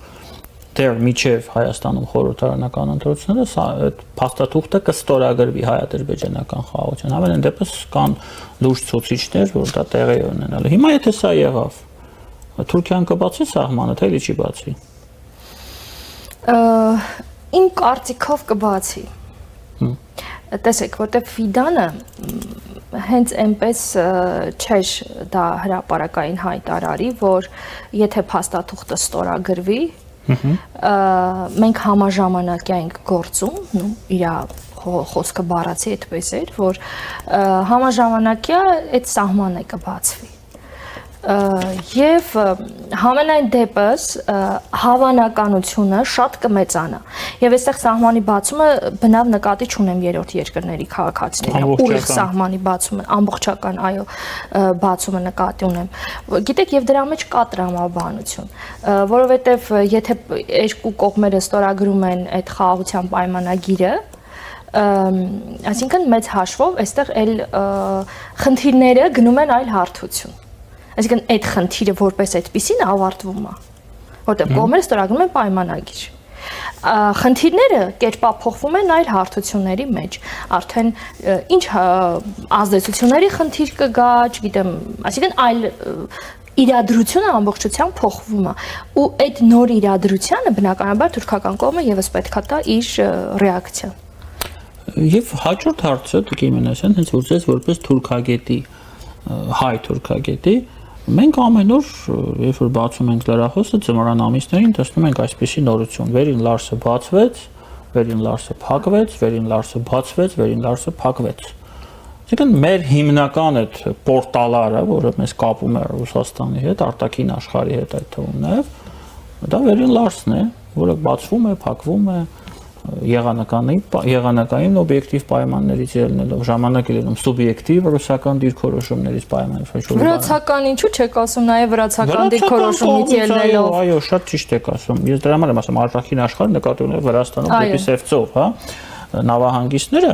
դեռ միջև Հայաստանում խորհրդարանական ընտրությունները սա այդ փաստաթուղթը կստորագրվի հայ-ադրբեջանական խաղաղության։ Ամենայն դեպս կան լուրջ ցուցիչներ, որ դա տեղի է ունենալու։ Հիմա եթե սա եղավ, Թուրքիան կբացի սահմանը, թե չի բացի։ Իմ կարծիքով կբացի։ Տեսեք, որտեղ Ֆիդանը հենց այնպես չէր դա հրապարակային հայտարարի, որ եթե փաստաթուղթը ստորագրվի, մենք համաժամանակյա ենք գործում, իր խոսքը բառացի այդպես էր, որ համաժամանակյա այդ սահմանը կբացվի։ Եվ համենայն դեպս հավանականությունը շատ կմեծանա։ Եվ այստեղ սահմանի բացումը բնավ նկատի չունեմ երրորդ երկրների քաղաքացիների, ուղիղ սահմանի բացումը, ամբողջական, այո, բացումը նկատի ունեմ։ Գիտեք, եւ դրա մեջ կա տրամաբանություն, որովհետեւ եթե երկու կողմերը ստորագրում են այդ խաղաղության պայմանագիրը, այսինքն մեծ հաշվով այստեղ այլ խնդիրները գնում են այլ հարթություն։ Այսինքն այդ խնդիրը որպես այդպեսին ավարտվում է, որտեղ կողմերը ստորագրում են պայմանագիր։ Խնդիրները կերպափոխվում են այլ հարթությունների մեջ, արդեն ինչ ազդեցությունների խնդիր կգա, չգիտեմ, այսինքն այլ իրադրությունը ամբողջությամբ փոխվում է, ու այդ նոր իրադրությանը բնականաբար թուրքական կողմը եւս պետքա տա իր ռեակցիա։ Եվ հաջորդ հարցը Տիկին Մինասյան, հենց որ ձեզ որպես թուրքագետի, հայ թուրքագետի, մենք ամեն օր, երբ որ բացում ենք լրահոսը, ձմռան ամիսներին տեսնում ենք այսպիսի նորություն. Վերին Լարսը բացվեց, վերին Լարսը փակվեց, վերին Լարսը բացվեց, վերին Լարսը փակվեց։ Այսինքն մեր հիմնական այդ պորտալարը, որը մեզ կապում է Ռուսաստանի հետ, արտաքին աշխարհի հետ այդ թվում նաև, դա վերին Լարսն է, որը բացվում է, փակվում է եղանակային օբյեկտիվ պայմաններից ելնելով, ժամանակ ելնում սուբյեկտիվ ռուսական դիրքորոշումներից պայմաններից։ Վրացական ինչու չեք ասում, նաև վրացական դիրքորոշումից ելնելով։ Այո, շատ ճիշտ եք ասում։ Ես դրա համար եմ ասում, արտաքին աշխարհը նկատի ունի Վրաստանում դեպի Սևծով, հա, նավահանգիստները։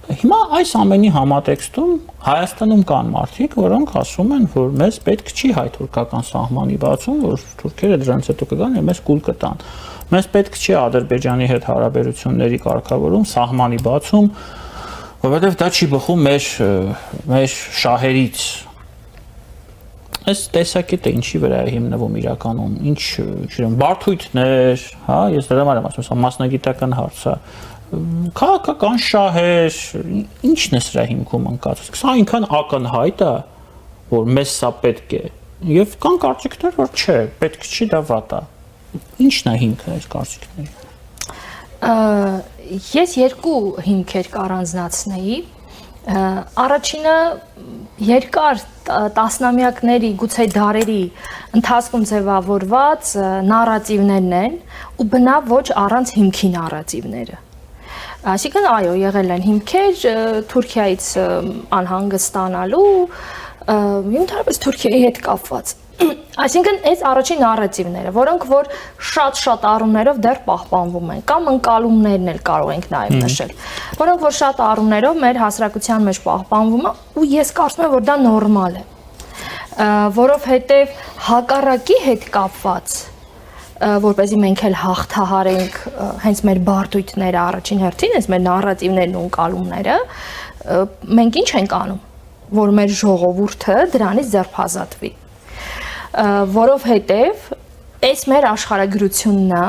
Հիմա այս ամենի համատեքստում Հայաստանում կան մարդիկ, որոնք ասում են, որ մեզ պետք չի հայ-թուրքական սահմանի բացում, որ թուրքերը դրանից հետո կգան եւ մեզ կուլ կտան։ Մեզ պետք չի Ադրբեջանի հետ հարաբերությունների կարգավորում, սահմանի բացում, որովհետև դա չի բխում մեր շահերից։ Այս տեսակետը ինչի վրա է հիմնվում իրականում, ինչ, չգիտեմ, բարդույթներ, հա, ես դրա համար եմ ասում, սա մասնագիտական հարց է։ Քաղաքական շահեր, ինչն է սրա հիմքում ընկած։ Սա այնքան ակնհայտ է, որ մեզ սա պետք է։ Եվ կան կարծիքներ, որ չէ, պետք չի, դա վատ է։ Ինչն է հիմքը այս կարծիքների։ Ես երկու հիմքեր կառանձնացնեի։ Առաջինը երկար տասնամյակների, գուցե դարերի ընթացքում ձևավորված նարատիվներն են ու բնավ ոչ առանց հիմքի նարատիվները։ Այսինքն այո, եղել են հիմքեր Թուրքիայից անհանգստանալու, ընդհանրապես Թուրքիայի հետ կապված։ Այսինքն այս առաջին նարատիվները, որոնք որ շատ առումներով դեռ պահպանվում են, կամ ընկալումներն էլ կարող ենք նաև նշել, որոնք որ շատ առումներով մեր հասարակության մեջ պահպանվում է, ու ես կարծում եմ, որ դա նորմալ է, որովհետև հակառակի հետ կապված, որպեսզի մենք էլ հաղթահարենք հենց մեր բարդույթները առաջին հերթին, այս մեր նարատիվներն ու ընկալումները, մենք ինչ ենք անում, որ մեր ժողովուրդը դրանից ձերբազատվի։ Որովհետև այս մեր աշխարհագրությունն է,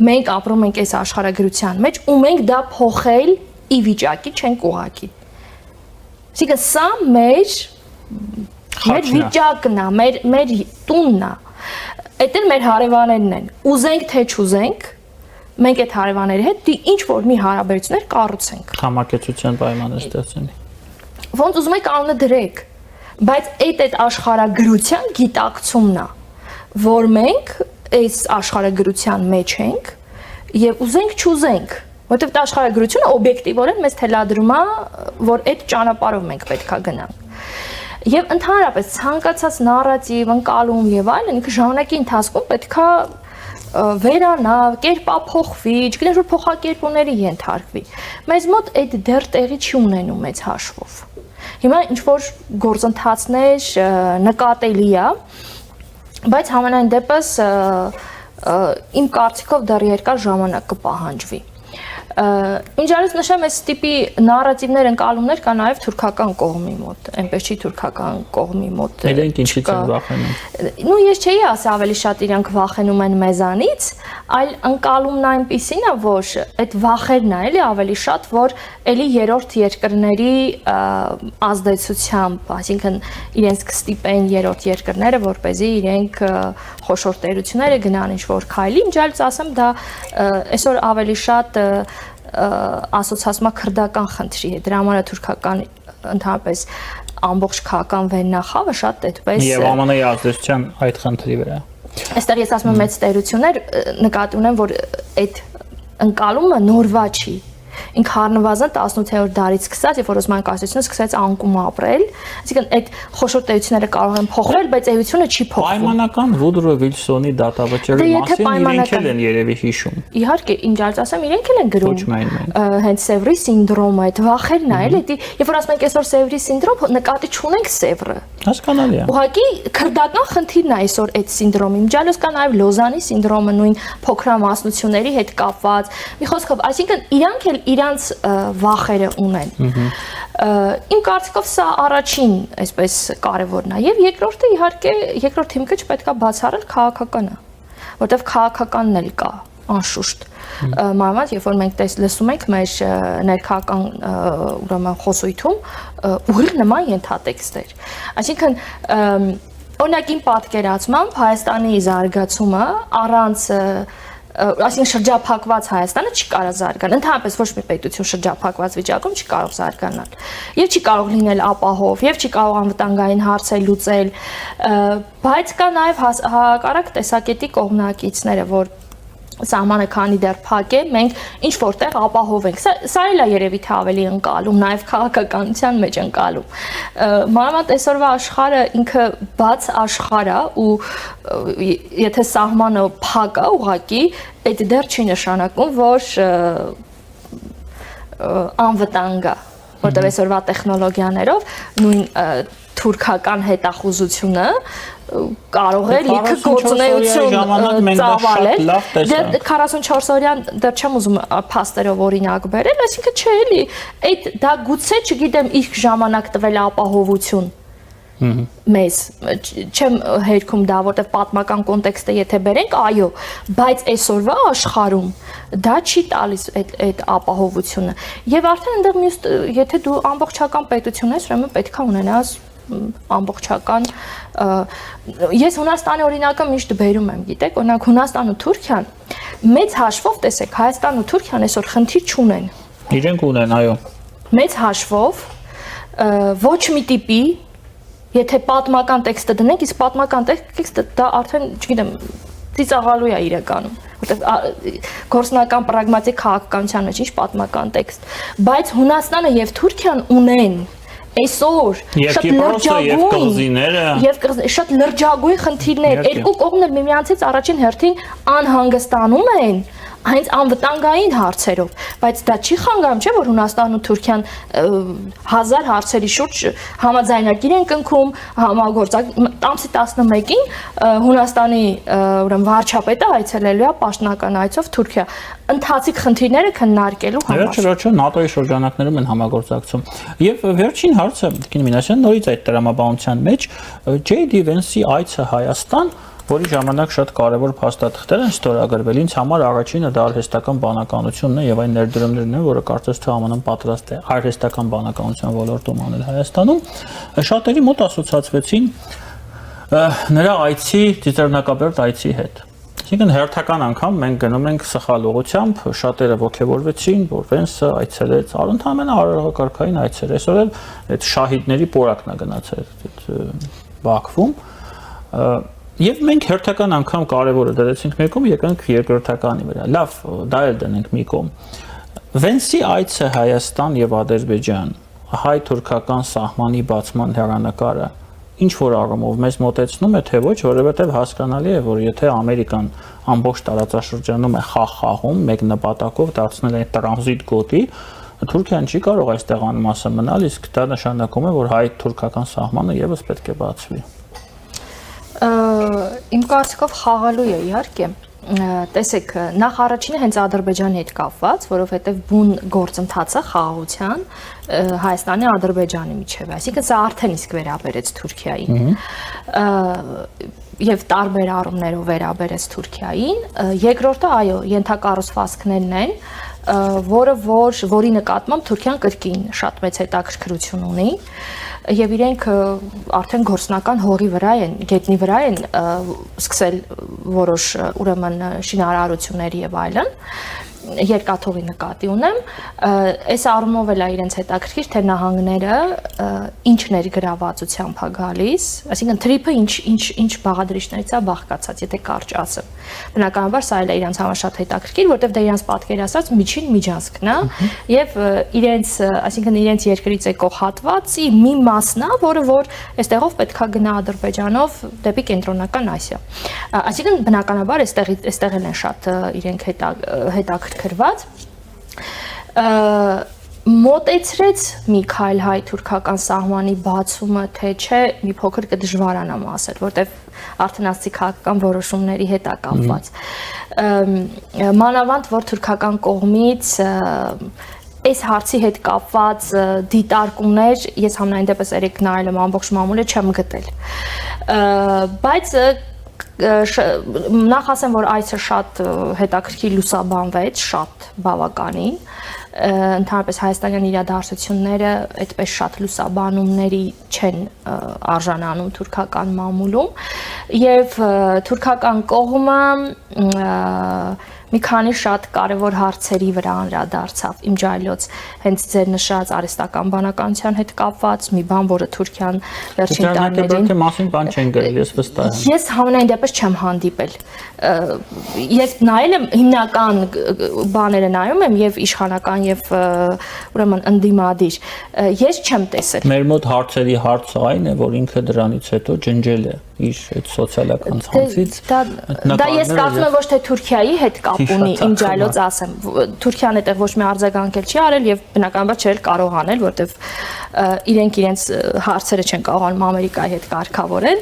մենք ապրում ենք այս աշխարհագրության մեջ ու մենք դա փոխել ի վիճակի չենք ուղակի։ Այսինքն սա մեր վիճակն է, մեր տունն է։ Այդ էլ մեր հարևաններն են։ Ուզենք թե չուզենք, մենք այդ հարևանների հետ ինչ որ մի հարաբերություններ կառուցենք։ Համակեցության պայմաններ ստեղծենք։ Ոնց ուզում եք անունը դրեք, բայց այդ աշխարհագրության գիտակցումն է, որ մենք այս աշխարհագրության մեջ ենք եւ ուզենք չուզենք, որովհետեւ այդ աշխարհագրությունը օբյեկտիվորեն մեզ թելադրում է, որ այդ ճանապարհով մենք պետքա գնանք։ Եվ ընդհանրապես ցանկացած նարատիվ, ընկալում եւ այլն ինքը ժամանակի ընթացքում պետքա վերանա, կերպափոխվի, չգիտեմ որ փոխակերպումների ենթարկվի։ Մեզ մոտ այդ դեռ տեղի չի ունենում մեծ հաշվով։ Հիմա ինչ որ գործընթացներ նկատելի է, բայց համենայն դեպս իմ կարծիքով դեռ երկար ժամանակ կպահանջվի։ Ինչպես նշեմ, այս տիպի նարատիվներ ընկալումներ կա նաև թուրքական կողմի մոտ, այնպես չի թուրքական կողմի մոտ։ Իրենք ինչից են վախենում։ Նու ես չէի ասի ավելի շատ իրենք վախենում են մեզանից, այլ ընկալումն այնպիսին է, որ այդ վախերն է, էլի ավելի շատ, որ էլի երրորդ երկրների ազդեցությամբ, այսինքն իրենց կստիպեն երրորդ երկրները, որպեսզի իրենք խոշոր տերությունները գնան ինչ-որ քայլի, ինչպես ասեմ, դա այսօր ավելի շատ ասոցիացիա քրդական խնդրի է, դրա համար է թուրքական ընդհանրապես ամբողջ քաղաքական վեննախավը շատ այդպես Եվ ԱՄՆ-ի ազդեցության այդ խնդրի վրա։ Այստեղ ես ասում եմ մեծ տերություններ նկատի ունեմ, որ այդ ընկալումը նորվա չի։ Ինքը առնվազն 18-րդ դարից սկսած, երբ որ Օսմանյան կայսրությունը սկսեց անկում ապրել, այսինքն այդ խոշոր տերությունները կարող են փոխվել, բայց էությունը չի փոխվում։ Պայմանական Վուդրո Վիլսոնի դատավճիռի մասին իրենք են երևի հիշում։ Իհարկե, ինչ ասեմ, իրենք են գրում։ Ոչ միայն մենք։ Հենց Սևրի սինդրոմը, այդ վախերն է, էլի, երբ որ ասում ենք այսօր Սևրի սինդրոմ, նկատի չունենք Սևրը։ Հասկանալի է։ Ուղղակի քրդական խնդիրն է այսօր այդ սինդրոմը։ Միջալոց կա նաև Լոզանի սինդրոմը, նույն փոքրամասնությունների հետ կապված։ Մի խոսքով, այսինքն իրանք էլ իրանց վախերը ունեն։ Իմ կարծիքով սա առաջին, այսպես կարևորն է, եւ երկրորդը իհարկե երկրորդ հիմքը չպետք է բացառել քաղաքականը, որտեղ քաղաքականն էլ կա անշուշտ։ Մանավանդ երբ որ մենք լսում ենք մեր ներքաղաքական ուրեմն խոսույթում ուղիղ նման ենթատեքստեր։ Այսինքն օրինակ իմ պատկերացմամբ Հայաստանի զարգացումը առանց այսինքն շրջափակված Հայաստանը չի կարող զարգանալ։ Ընդհանրապես ոչ մի պետություն շրջափակված վիճակում չի կարող զարգանալ։ Եվ չի կարող լինել ապահով, եւ չի կարող անվտանգային հարցեր լուծել, բայց կա նաև հակառակ տեսակետի կողմնակիցները, որ սահմանը քանի դեռ փակ է, մենք ինչ որտեղ ապահով ենք։ Սա էլ է երևի թե ավելի ընկալում, նաև քաղաքականության մեջ ընկալում։ Մանավանդ այսօրվա աշխարհը ինքը բաց աշխարհ է ու եթե սահմանը փակ է ուղղակի, այդ դեռ չի նշանակում, որ անվտանգ է, որտեղ այսօրվա տեխնոլոգիաներով նույն թուրքական հետախուզությունը կարող է լիքը գործունեություն ծավալել։ Դեռ 44 օրյան դեռ չեմ ուզում փաստերով օրինակ բերել, այսինքն չէ էլի, այդ դա գուցե չգիտեմ իսկ ժամանակ տվել ապահովություն մեզ, չեմ հերքում դա, որտեղ պատմական կոնտեքստը եթե բերենք, այո, բայց այսօրվա աշխարհում դա չի տալիս այդ ապահովությունը։ Եվ արդեն այնտեղ մյուս, եթե դու ամբողջական պետություն ես, ուրեմն պետք է ունենաս ամբողջական ես Հունաստանի օրինակը միշտ բերում եմ, գիտեք, օրինակ Հունաստանն ու Թուրքիան մեծ հաշվով տեսեք, Հայաստանն ու Թուրքիան այսօր խնդիր չունեն։ Իրենք ունեն, այո։ Մեծ հաշվով ոչ մի տիպի, եթե պատմական տեքստը դնենք, իսկ պատմական տեքստը դա արդեն, չգիտեմ, ծիծաղալու է իրականում, որտեղ գործնական պրագմատիկ քաղաքականության մեջ ինչ պատմական տեքստ, բայց Հունաստանը եւ Թուրքիան ունեն այսօր շատ լրջագույն խնդիրներ, երկու կողմն էլ միմյանցից առաջին հերթին անհանգստանում են հենց անվտանգային հարցերով, բայց դա չի խանգարում, չէ՞ որ Հունաստանն ու Թուրքիան 1000 հարցերի շուրջ համաձայնագիր են կնքում, համագործակ ամսի 11-ին Հունաստանի ուրեմն վարչապետը այցելելու է պաշտոնական այցով Թուրքիա ընթացիկ խնդիրները քննարկելու համար։ Վերջը ՆԱՏՕ-ի շրջանակներում են համագործակցում։ Եվ վերջին հարցը, Տիկին Մինասյան, նորից այդ տրամաբանության մեջ J.D. Vance-ի այցը Հայաստան, որի ժամանակ շատ կարևոր փաստաթղթեր են ստորագրվել, ինձ համար առաջինը դա արհեստական բանականությունն է եւ այն ներդրումներն են, որը կարծես թե ԱՄՆ-ն պատրաստ է արհեստական բանականության ոլորտում անել Հայաստանում, շատերի մոտ ասոցացվեցին նրա այցի ծիծեռնակաբերդ այցի հետ։ Այսինքն հերթական անգամ մենք գնում ենք սխալ ուղղությամբ, շատերը ողջևորվեցին, որ Վենսը այցելեց, ընդհանրապես արարողակարգային այցեր, այսօր էլ այդ շահիդների պորակն է գնացել Բաքվում։ Եվ մենք հերթական անգամ կարևորը դրեցինք մեկում, եկանք երկրորդականի վրա։ Լավ, դա էլ դնենք մի կողմ։ Վենսի այցը Հայաստան եւ Ադրբեջան, հայ-թուրքական սահմանի բացման հեռանկարը ինչ որ առումով մեզ մոտեցնում է, թե ոչ, որովհետեւ հասկանալի է, որ եթե Ամերիկան ամբողջ տարածաշրջանում է խաղում, մեկ նպատակով դարձնել այն տրանզիտ գոտի, Թուրքիան չի կարող այստեղ անմասը մնալ, իսկ դա նշանակում է, որ հայ-թուրքական սահմանը եւս պետք է բացվի։ Իմ կարծիքով խաղալու է իհարկե։ Տեսեք, նախ առաջինը հենց Ադրբեջանի հետ կապված, որովհետև բուն գործընթացը խաղաղության Հայաստանի Ադրբեջանի միջև է, այսինքն սա արդեն իսկ վերաբերեց Թուրքիային։ Եվ տարբեր առումներով վերաբերեց Թուրքիային։ Երկրորդը, այո, ենթակառուցվածքներն են, որի նկատմամբ Թուրքիան կրկին շատ մեծ հետաքրքրություն ունի եւ իրենք արդեն գործնական հողի վրա են, գետնի վրա են սկսել որոշ ուրեմն շինարարություններ եւ այլն երկաթողի նկատի ունեմ, այս առումով էլ է իրենց հետաքրքիր թե նահանգները ինչ ներգրավվածությամբ է գալիս, այսինքն թրիփը ինչ բաղադրիչներից է բաղկացած, եթե կարճ ասեմ։ Բնականաբար սա էլ է իրենց համար շատ հետաքրքիր, որտեղ դա իրենց պատկերացած միջին միջանցքն է եւ իրենց, այսինքն իրենց երկրից եկող հատվածի մի մասն է, որը որ այստեղով պետքա գնա Ադրբեջանով դեպի կենտրոնական Ասիա։ Այսինքն բնականաբար այստեղ են շատ իրենք հետաքրքրված մոտեցրեց մի քայլ հայ-թուրքական սահմանի բացումը, թե չէ, մի փոքր կդժվարանամ ասել, որտեղ արդեն աստիքական որոշումների հետ է կապված։ Մանավանդ որ թուրքական կողմից այս հարցի հետ կապված դիտարկումներ ես համենայն դեպս երեք նայել եմ ամբողջ մամուլը չեմ գտել։ Բայց նախ ասեմ, որ այսը շատ հետաքրքիր լուսաբանվեց, շատ բավականին, ընդհանրապես հայաստանյան իրադարձությունները այդպես շատ լուսաբանումների չեն արժանանում թուրքական մամուլում եւ թուրքական կողմը մի քանի շատ կարևոր հարցերի վրա անդրադարձավ իմ ջայլոց հենց ձեր նշած արհեստական բանականության հետ կապված մի բան, որը Թուրքիան վերջին տարիներին մասին բան չեն գրել, ես վստահ եմ։ Ես համենայն դեպս չեմ հանդիպել։ Ես նայել եմ հիմնական բաները նայում եմ եւ իշխանական եւ ուրեմն ընդդիմադիր։ Ես չեմ տեսել։ Մեր մոտ հարցերի հարցը այն է, որ ինքը դրանից հետո ջնջել է իր այդ սոցիալական ցանցից։ Դա ես կարծում եմ ոչ թե Թուրքիայի հետ կապ ունի, իմ ջայլոց ասեմ։ Թուրքիան այդտեղ ոչ մի արձագանք չի արել եւ բնականաբար չէր կարող անել, որտեվ իրենց հարցերը չեն կարողանում Ամերիկայի հետ կարգավորել։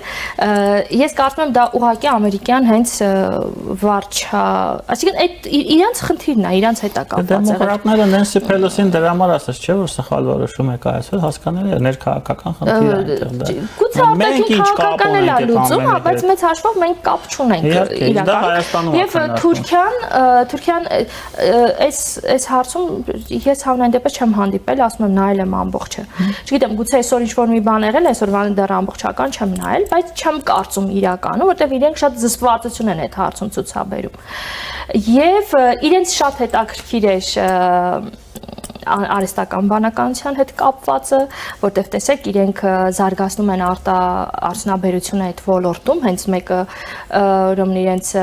Ես կարծում եմ դա ուղղակի ամերիկյան հենց վարչա, այսինքն այդ իրենց խնդիրն է, իրենց հետ է կապված եղել։ Դեմոկրատները Նենսի Փելոսին դրա համար ասաց, չէ՞ որ սխալ որոշում է կայացել, հասկանալի է, ներքաղաքական խնդիր է այդտեղ դա։ Գուցե արտաքին քաղաքական էլ է լուծում, բայց մեծ հաշվով մենք կապ չունենք իրականում։ Եվ Թուրքիան այս հարցում ես համենայն դեպս չեմ հանդիպել, ասում եմ նայել եմ ամբողջը։ Չգիտեմ, գուցե այսօր ինչ-որ մի բան եղել, այսօր դեռ ամբողջական չեմ նայել, բայց չեմ կարծում իրականում, որտեղ իրենք շատ զսպվածություն են այդ հարցում ցուցաբերում։ Եւ իրենց շատ հետաքրքիր էր արհեստական բանականության հետ կապվածը, որտեղ տեսեք իրենք զարգացնում են արդյունաբերությունը այդ ոլորտում, հենց մեկը ուրեմն իրենց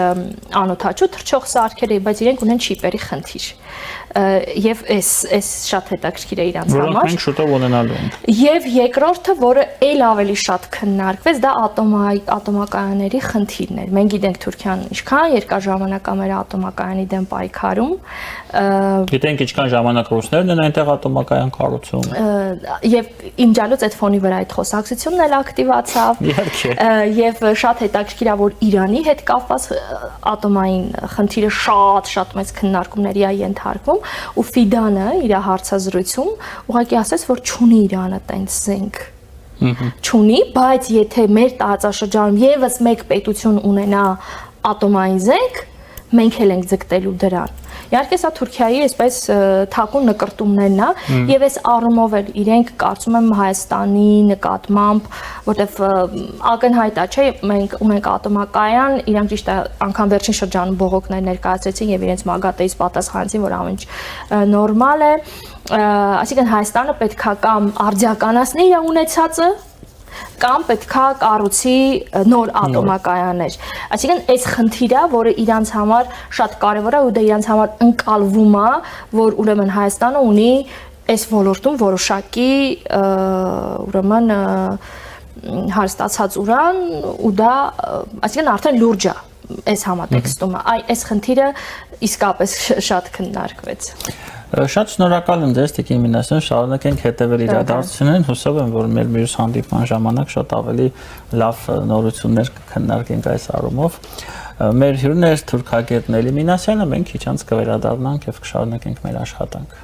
անօթաչու թռչող սարքերը, բայց իրենք ունեն չիպերի խնդիր։ Եվ այս շատ հետաքրքիր է իրանց համար։ Որոնք մենք շուտով ունենալու ենք։ Եվ երկրորդը, որը ել ավելի շատ քննարկվեց, դա ատոմակայանների խնդիրն էր։ Մենք գիտենք Թուրքիան ինչքան երկար ժամանակ է մեր ատոմակայանի դեմ պայքարում։ Գիտենք ինչքան ժամանակ ռուսներն են այնտեղ ատոմակայան կառուցում։ Եվ իմ ջալոց այդ ֆոնի վրա այդ խոսակցությունն էլ ակտիվացավ։ Իհարկե։ Եվ շատ հետաքրքիր է, որ Իրանի հետ կապված ատոմային խնդիրը շատ մեծ քննարկումների է ենթարկվում, ու Ֆիդանը իր հարցազրույցում ուղղակի ասաց, որ չունի Իրանը տենց զենք։ Չունի, բայց եթե մեր տարածաշրջանում եւս մեկ պետություն ունենա ատոմային զենք, մենք էլ ենք ձգտելու դրան։ Իհարկե սա Թուրքիայի այսպես թակուն նկրտումներն է եւ այս առումով էլ իրենք կարծում եմ Հայաստանի նկատմամբ, որտեվ ակնհայտ է, չէ, մենք ունենք ատոմակայան, իրանք ճիշտ է անգամ վերջին շրջանում բողոքներ ներկայացրեցին եւ իրենց մագատեից պատասխանեցին, որ ամեն ինչ նորմալ է, այսինքն Հայաստանը պետքա կամ արձիականացնի իր ունեցածը կամ պետքա կառուցի նոր ատոմակայաններ։ Այսինքն այս խնդիրը, որը իրանց համար շատ կարևոր է ու դա իրանց համար ընկալվում է, որ ուրեմն Հայաստանը ունի այս ոլորտում որոշակի ուրեմն հարստացած ուրան ու դա այսինքն արդեն լուրջ է այս համատեքստումը, այս խնդիրը իսկապես շատ քննարկվեց։ Շատ շնորհակալ եմ ձեզ Տիկին Մինասյան, շարունակենք հետևել իրադարձություններին, հուսով եմ, որ մեր մյուս հանդիպման ժամանակ շատ ավելի լավ նորություններ կքննարկենք այս առումով։ Մեր հյուրն էր թուրքագետ Նելի Մինասյանը, մենք քիչ անց կվերադառնանք եւ կշարունակենք մեր աշխատանքը։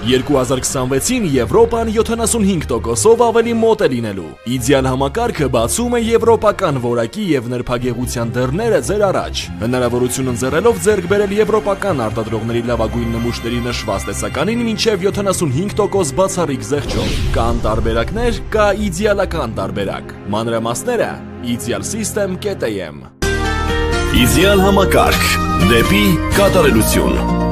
«2026-ին Եվրոպան 75%-ով ավելի մոտ է լինելու։ Իդեալ համակարգը բացում է եվրոպական որակի եւ նրբագեղության դռները ձեր առաջ։ Հնարավորություն ընձեռելով ձեռք բերել եվրոպական արտադրողների լավագույն նմուշների նշված տեսականին մինչեւ 75% բացառիկ զեղչով։ Կան տարբերակներ, կա իդեալական տարբերակ։ Մանրամասները idealsystem.am։ Իդեալ համակարգ դեպի կատարելություն։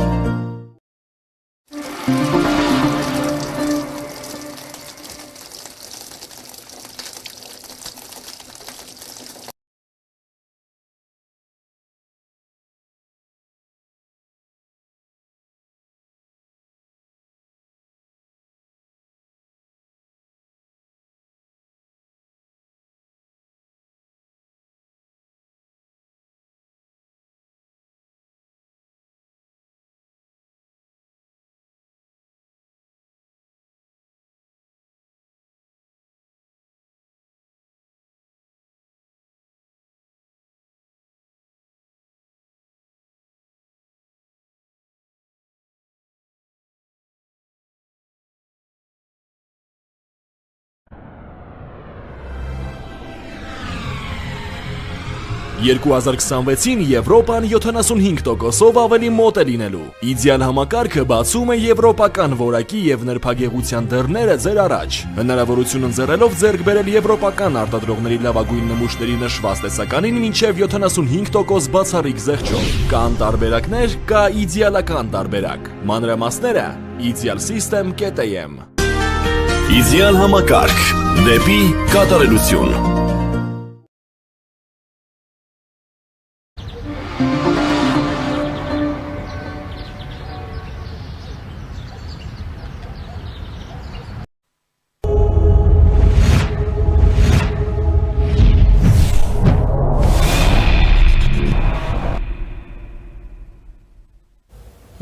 «2026-ին Եվրոպան 75%-ով ավելի մոտ է լինելու։ Իդեալ համակարգը բացում է եվրոպական որակի եւ նրբագեղության դռները ձեր առաջ։ Հնարավորություն ընձեռելով ձեռք բերել եվրոպական արտադրողների լավագույն նմուշների նշված տեսականին մինչեւ 75% բացառիկ զեղչով։ Կան տարբերակներ, կա իդեալական տարբերակ։ Մանրամասները idealsystem.am։ Իդեալ համակարգ դեպի կատարելություն։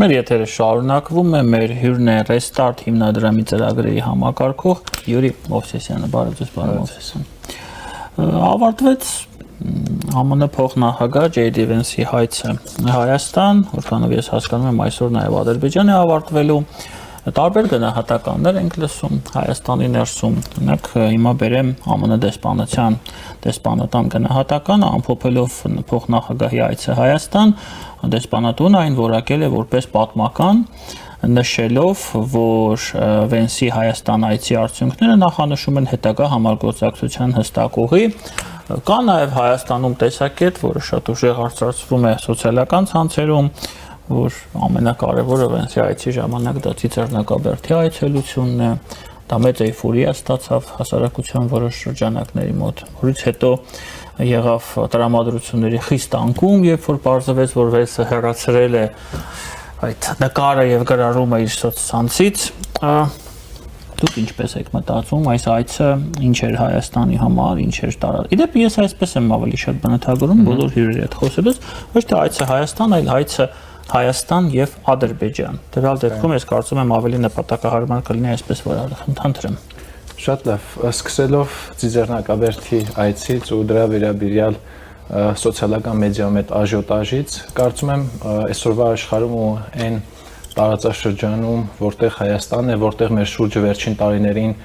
Մեր եթերը շարունակվում է, մեր հյուրն է Restart հիմնադրամի ծրագրերի համակարգող Յուրի Մովսեսյանը, բարև ձեզ, պարոն Մովսեսյան։ Ավարտվեց ԱՄՆ փոխնախագահ Ջեյ Դ Վենսի հայցը Հայաստան, որքանով ես հասկանում եմ, այսօր նաև Ադրբեջան է ավարտվելու։ Տարբեր գնահատականներ ենք լսում Հայաստանի ներսում։ Օրինակ հիմա բերեմ ԱՄՆ դեսպանատան գնահատականը, ամփոփելով փոխնախագահի այցը Հայաստան, դեսպանատուն այն որակել է որպես պատմական, նշելով, որ Վենսի Հայաստան այցի արդյունքները նախանշում են հետագա համագործակցության հստակ ուղի։ Կա նաև Հայաստանում տեսակետ, որը շատ ուժեղ արծարծվում է սոցիալական ցանցերում, որ ամենակարևորը Վենսի այցի ժամանակ դա Ծիծեռնակաբերդի այցելությունն է, դա մեծ էյֆորիա ստացավ հասարակության որոշ շրջանակների մոտ, որից հետո եղավ տրամադրությունների խիստ անկում, երբ որ պարզվեց, որ Վենսը հեռացրել է այդ նկարը եւ գրառումը իր սոցցանցից։ Դուք ինչպես եք մտածում, այս այցը ինչ էր Հայաստանի համար, ինչ էր տարած։ Իդեպ ես այսպես եմ ավելի շատ բնութագրում բոլոր հյուրերի հետ խոսելուց, ոչ թե այցը Հայաստան, այլ այցը Հայաստան եւ Ադրբեջան։ Դրա դեպքում ես կարծում եմ ավելի նպատակահարմար կլինի այսպես որ խնդրեմ։ Շատ լավ, սկսելով Ծիծեռնակաբերդի այցից ու դրա վերաբերյալ սոցիալական մեդիայում այդ աժիոտաժից, կարծում եմ այսօրվա աշխարհում ու այն տարածաշրջանում, որտեղ Հայաստանն է, որտեղ մեր շուրջը վերջին տարիներին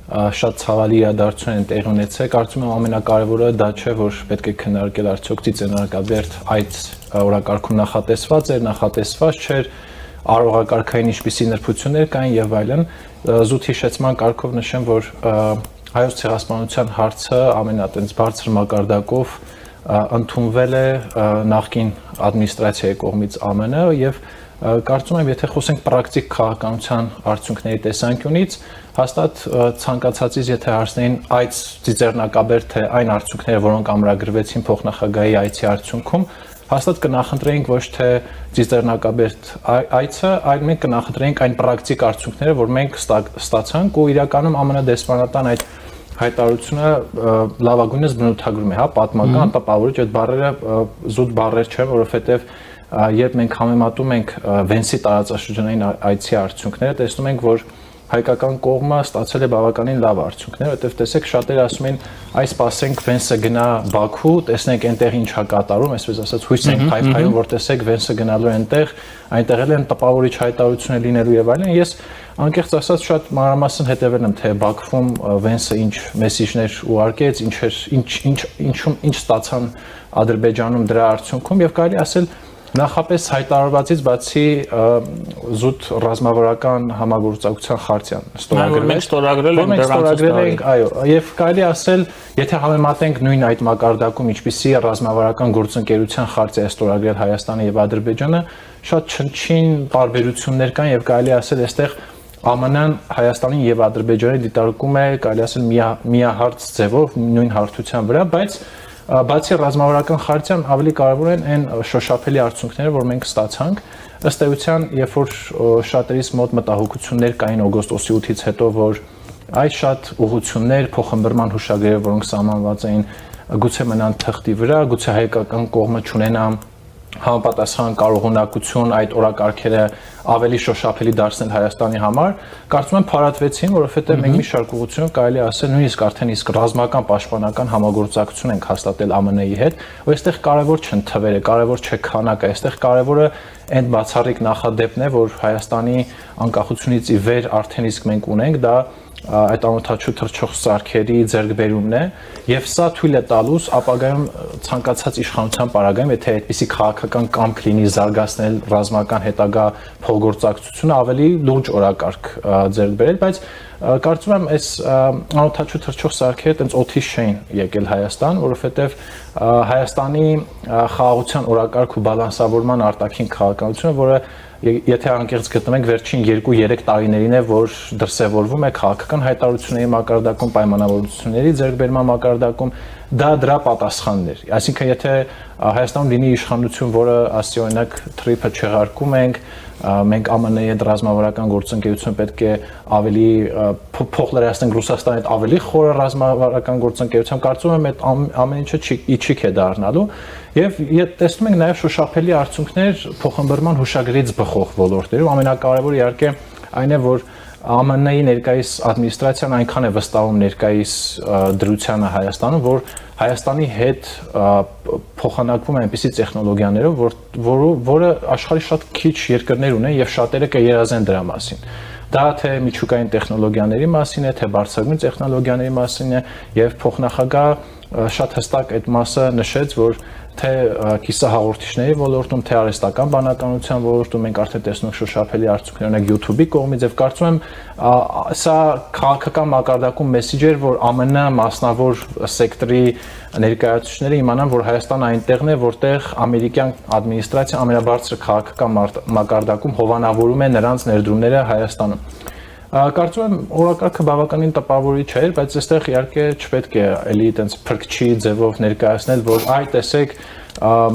շատ ցավալի իրադարձություններ են տեղի ունեցել, կարծում եմ ամենակարևորը դա չէ, որ պետք է քննարկել արդյոք Ծիծեռնակաբերդ այդ օրակարգում նախատեսված էր, նախատեսված չէր, արարողակարգային ինչպիսի նրբություններ կային եւ այլն։ Զուտ հիշեցման կարգով նշեմ, որ հայոց ցեղասպանության հարցը ամենատենց բարձր մակարդակով ընդունվել է նախկին ադմինիստրացիայի կողմից ԱՄՆ-ը եւ կարծում եմ, եթե խոսենք պրակտիկ քաղաքականության արդյունքների տեսանկյունից, հաստատ ցանկացածից եթե հարցնեին այդ ծիծեռնակաբեր թե այն արդյունքները, որոնք ամրագրվեցին փոխնախագահի այցի արդյունքում, հաստատ կնախընտրեինք ոչ թե ծիծեռնակաբեր այցը, այլ մենք կնախընտրեինք այն պրակտիկ արդյունքները, որ մենք ստացանք ու իրականում ԱՄՆ դեսպանատան այդ հայտարարությունը լավագույնս բնութագրում է, հա, պատմական, տպավորիչ, այդ բառերը զուտ բառեր չեն, որովհետև երբ մենք համեմատում ենք Վենսի տարածաշրջանային այցի արդյունքները, տեսնում ենք, որ հայկական կողմը ստացել է բավականին լավ արդյունքներ, որտեղ տեսեք շատերը ասում են, այս սպասենք Վենսը գնա Բաքու, տեսնենք այնտեղ ինչ է կատարում, այսպես ասած հույս ենք փայփայում, որ տեսեք Վենսը գնալու այնտեղ էլ են տպավորիչ հայտարարություններ լինելու եւ այլն։ Ես անկեղծ ասած շատ մանրամասն հետևել եմ, թե Բաքվում Վենսը ինչ մեսիջներ ուղարկեց, ինչ ստացան Ադրբեջանում դրա արդյունքում եւ կարելի ասել նախապես հայտարարվածից բացի զուտ ռազմավարական համագործակցության խարտիան ստորագրել ենք, այո, եւ կարելի ասել, եթե համեմատենք նույն այդ մակարդակում, ինչպիսի ռազմավարական գործընկերության խարտիա է ստորագրել Հայաստանը եւ Ադրբեջանը, շատ չնչին տարբերություններ կան եւ կարելի ասել, այստեղ ԱՄՆ-ն Հայաստանին եւ Ադրբեջանին դիտարկում է, կարելի ասել միահարց ձևով, նույն հարթության վրա, բայց բացի ռազմավարական խարտիան ավելի կարևոր են այն շոշափելի արդյունքները, որ մենք ստացանք, ըստ էության, երբ որ շատերիս մոտ մտահոգություններ կային օգոստոսի 8-ից հետո, որ այս շատ ուղղություններ, փոխհմբռնման հուշագրերը, որոնք սահմանված էին, գուցե մնան թղթի վրա, գուցե հայկական կողմը չունենա համապատասխան կարողունակություն այդ օրակարգերը ավելի շոշափելի դարձնել Հայաստանի համար, կարծում եմ փարատվեցին, որովհետև մենք մի շարք ուղղությունով կարելի ասել նույնիսկ արդեն իսկ ռազմական պաշտպանական համագործակցություն ենք հաստատել ԱՄՆ-ի հետ, ու այստեղ կարևոր չեն թվերը, կարևոր չէ քանակը, այստեղ կարևորը այն բացառիկ նախադեպն է, որ Հայաստանի անկախությունից ի վեր արդեն իսկ մենք ունենք, դա այդ անօթաչու թռչող սարքերի ձեռքբերումն է եւ սա թույլ է տալուս ապագայում ցանկացած իշխանության պարագայում, եթե այդպիսի քաղաքական կամք լինի զարգացնել ռազմական հետագա փոխգործակցությունը, ավելի լուրջ օրակարգ ձեռք բերել, բայց կարծում եմ այս անօթաչու թռչող սարքերը տենց օթից չէին եկել Հայաստան, որովհետեւ Հայաստանի խաղաղության օրակարգ ու բալանսավորման արտաքին քաղաքականությունը, որը եթե անկեղծ գտնենք վերջին 2-3 տարիներին է, որ դրսևորվում է քաղաքական հայտարարությունների մակարդակում, պայմանավորվածությունների ձեռքբերման մակարդակում, դա դրա պատասխանն էր։ Այսինքն եթե Հայաստանում լինի իշխանություն, որը ասի օրինակ թրիփը չեղարկում ենք, մենք ԱՄՆ-ի հետ ռազմավարական գործընկերություն պետք է ավելի փոխլրացնենք Ռուսաստանի հետ ավելի խորը ռազմավարական գործընկերություն, կարծում եմ այդ ամեն ինչը իջիկ է դառնալու եւ տեսնում ենք նաեւ շոշափելի արդյունքներ փոխհմբռնման հուշագրից բխող ոլորտներում, ամենակարևորը իհարկե այն է, որ ԱՄՆ-ի ներկայիս ադմինիստրացիան այնքան է վստահում ներկայիս դրությանը Հայաստանում, որ Հայաստանի հետ փոխանակվում է այնպիսի տեխնոլոգիաներով, որը աշխարհի շատ քիչ երկրներ ունեն եւ շատերը կերազեն դրա մասին։ Դա թե միջուկային տեխնոլոգիաների մասին է, թե բարձրագույն տեխնոլոգիաների մասին է եւ փոխնախագահ շատ հստակ այդ մասը նշեց, որ թե կիսահաղորդիչների ոլորտում, թե արհեստական բանականության ոլորտում մենք արդեն տեսնում ենք շոշափելի արդյունքներ, օրինակ YouTube-ի կողմից եւ կարծում եմ սա քաղաքական մակարդակում մեսիջ էր, որ ԱՄՆ մասնավոր սեկտորի ներկայացուցիչները իմանան, որ Հայաստանը այնտեղն է, որտեղ ամերիկյան ադմինիստրացիան ամենաբարձր քաղաքական մակարդակում հովանավորում է նրանց ներդրումները Հայաստանում։ Կարծում եմ օրակարգը բավականին տպավորիչ էր, բայց այստեղ իհարկե չպետք է էլի այտենց փրկչի ձևով ներկայացնել, որ այ տեսեք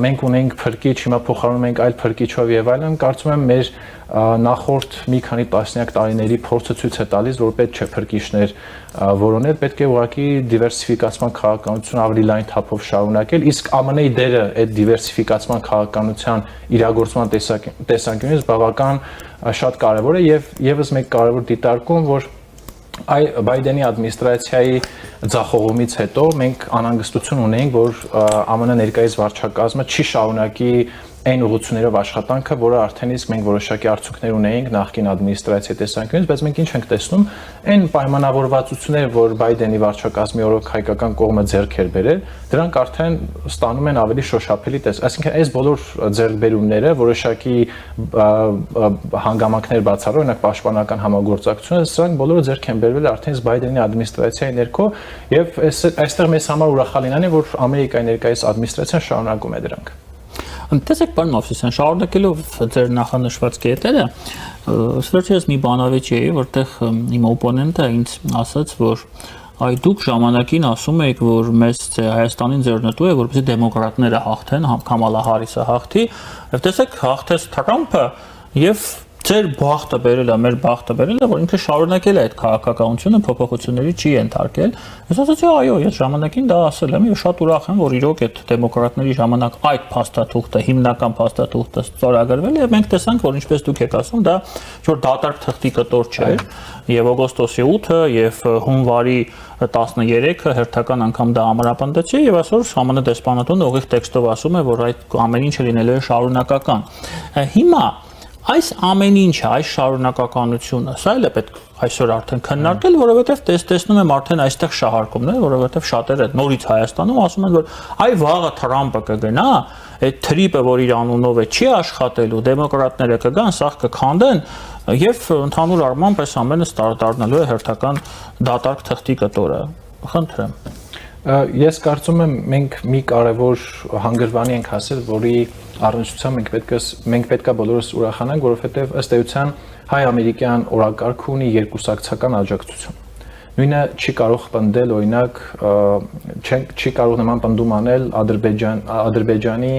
մենք ունենք փրկիչ, հիմա փոխարինում ենք այլ փրկիչով եւ այլն, կարծում եմ մեր նախորդ մի քանի տասնյակ տարիների փորձը ցույց է տալիս, որ պետք չէ փրկիչներ որոնել, պետք է ուղղակի դիվերսիֆիկացման քաղաքականություն ավելի լայն թափով շարունակել, իսկ ԱՄՆ-ի դերը այդ դիվերսիֆիկացման քաղաքականության իրագործման տեսանկյունից բավական շատ կարևոր է եւ եւս մեկ կարևոր դիտարկում, որ Բայդենի ադմինիստրացիայի ձախողումից հետո մենք անհանգստություն ունենք, որ ԱՄՆ ներկայիս վարչակազմը չի շարունակի այն ուղղություններով աշխատանքը, որը արդեն իսկ մենք որոշակի արդյունքներ ունեինք նախկին ադմինիստրացիայի տեսանկյունից, բայց մենք ինչ ենք տեսնում, այն պայմանավորվածությունները, որ Բայդենի վարչակազմի օրոք հայկական կողմը ձեռք էր բերել, դրանք արդեն ստանում են ավելի շոշափելի տեսք։ Այսինքն այս բոլոր ձեռքբերումները որոշակի հանգամանքներ բացառ, օրինակ պաշտպանական համագործակցությունը, սրանք բոլորը ձեռք են բերվել արդեն իսկ Բայդենի ադմինիստրացիայի ներքո, եւ այստեղ մեզ համար ուրախալին է, որ Ամերիկայի ներկայիս ադմինիստրացիան շարունակում է դրանք։ Տեսեք, պարոն Մովսիսյան, շարունակելով ձեր նախանշված կետերը, վերջերս մի բանավեճ էի, որտեղ իմ օպոնենտը ինձ ասաց, որ այ դուք ժամանակին ասում եք, որ մեզ Հայաստանին ձեռնտու է, որպեսզի դեմոկրատները հաղթեն, Կամալա Հարիսը հաղթի, եւ տեսեք, հաղթեց Թրամփը եւ ձեր բախտը բերել է, մեր բախտը բերել է, որ ինքը շարունակել է այդ քաղաքականությունը, փոփոխությունների չի ենթարկել։ Ես ասացի, այո, ես ժամանակին դա ասել եմ եւ շատ ուրախ եմ, որ իրոք այդ դեմոկրատների ժամանակ այդ փաստաթուղթը, հիմնական փաստաթուղթը ստորագրվել է եւ մենք տեսանք, որ ինչպես դուք եք ասում, դա որ դատարկ թղթի կտոր չէր եւ օգոստոսի 8-ը եւ հունվարի 13-ը հերթական անգամ դա ամրապնդեցի եւ այսօր ԱՄՆ դեսպանատունը ուղիղ տեքստով ասում է, որ այդ ամեն ինչը լինելու է շարունակական։ Հիմա այս ամեն ինչը, այս շարունակականությունը, սա էլ է պետք այսօր արդեն քննարկել, որովհետև տեսնում եմ արդեն այստեղ շահարկումներ, որովհետև շատերը նորից Հայաստանում ասում են, որ այ վաղը Թրամփը կգնա, այդ թրիպը, որ իր անունով է, չի աշխատելու, դեմոկրատները կգան, սաղ կքանդեն եւ ընդհանուր առմամբ այս ամենը դառնալու է հերթական դատարկ թղթի կտորը։ Խնդրեմ։ Ես կարծում եմ մենք մի կարևոր հանգրվանի ենք հասել, որի առնչությամբ մենք պետքա բոլորս ուրախանանք, որովհետև ըստ էության հայ-ամերիկյան օրակարգը ունի երկուսակցական աջակցություն։ Նույնը չի կարող պնդել, օրինակ, չի կարող նման պնդում անել Ադրբեջանի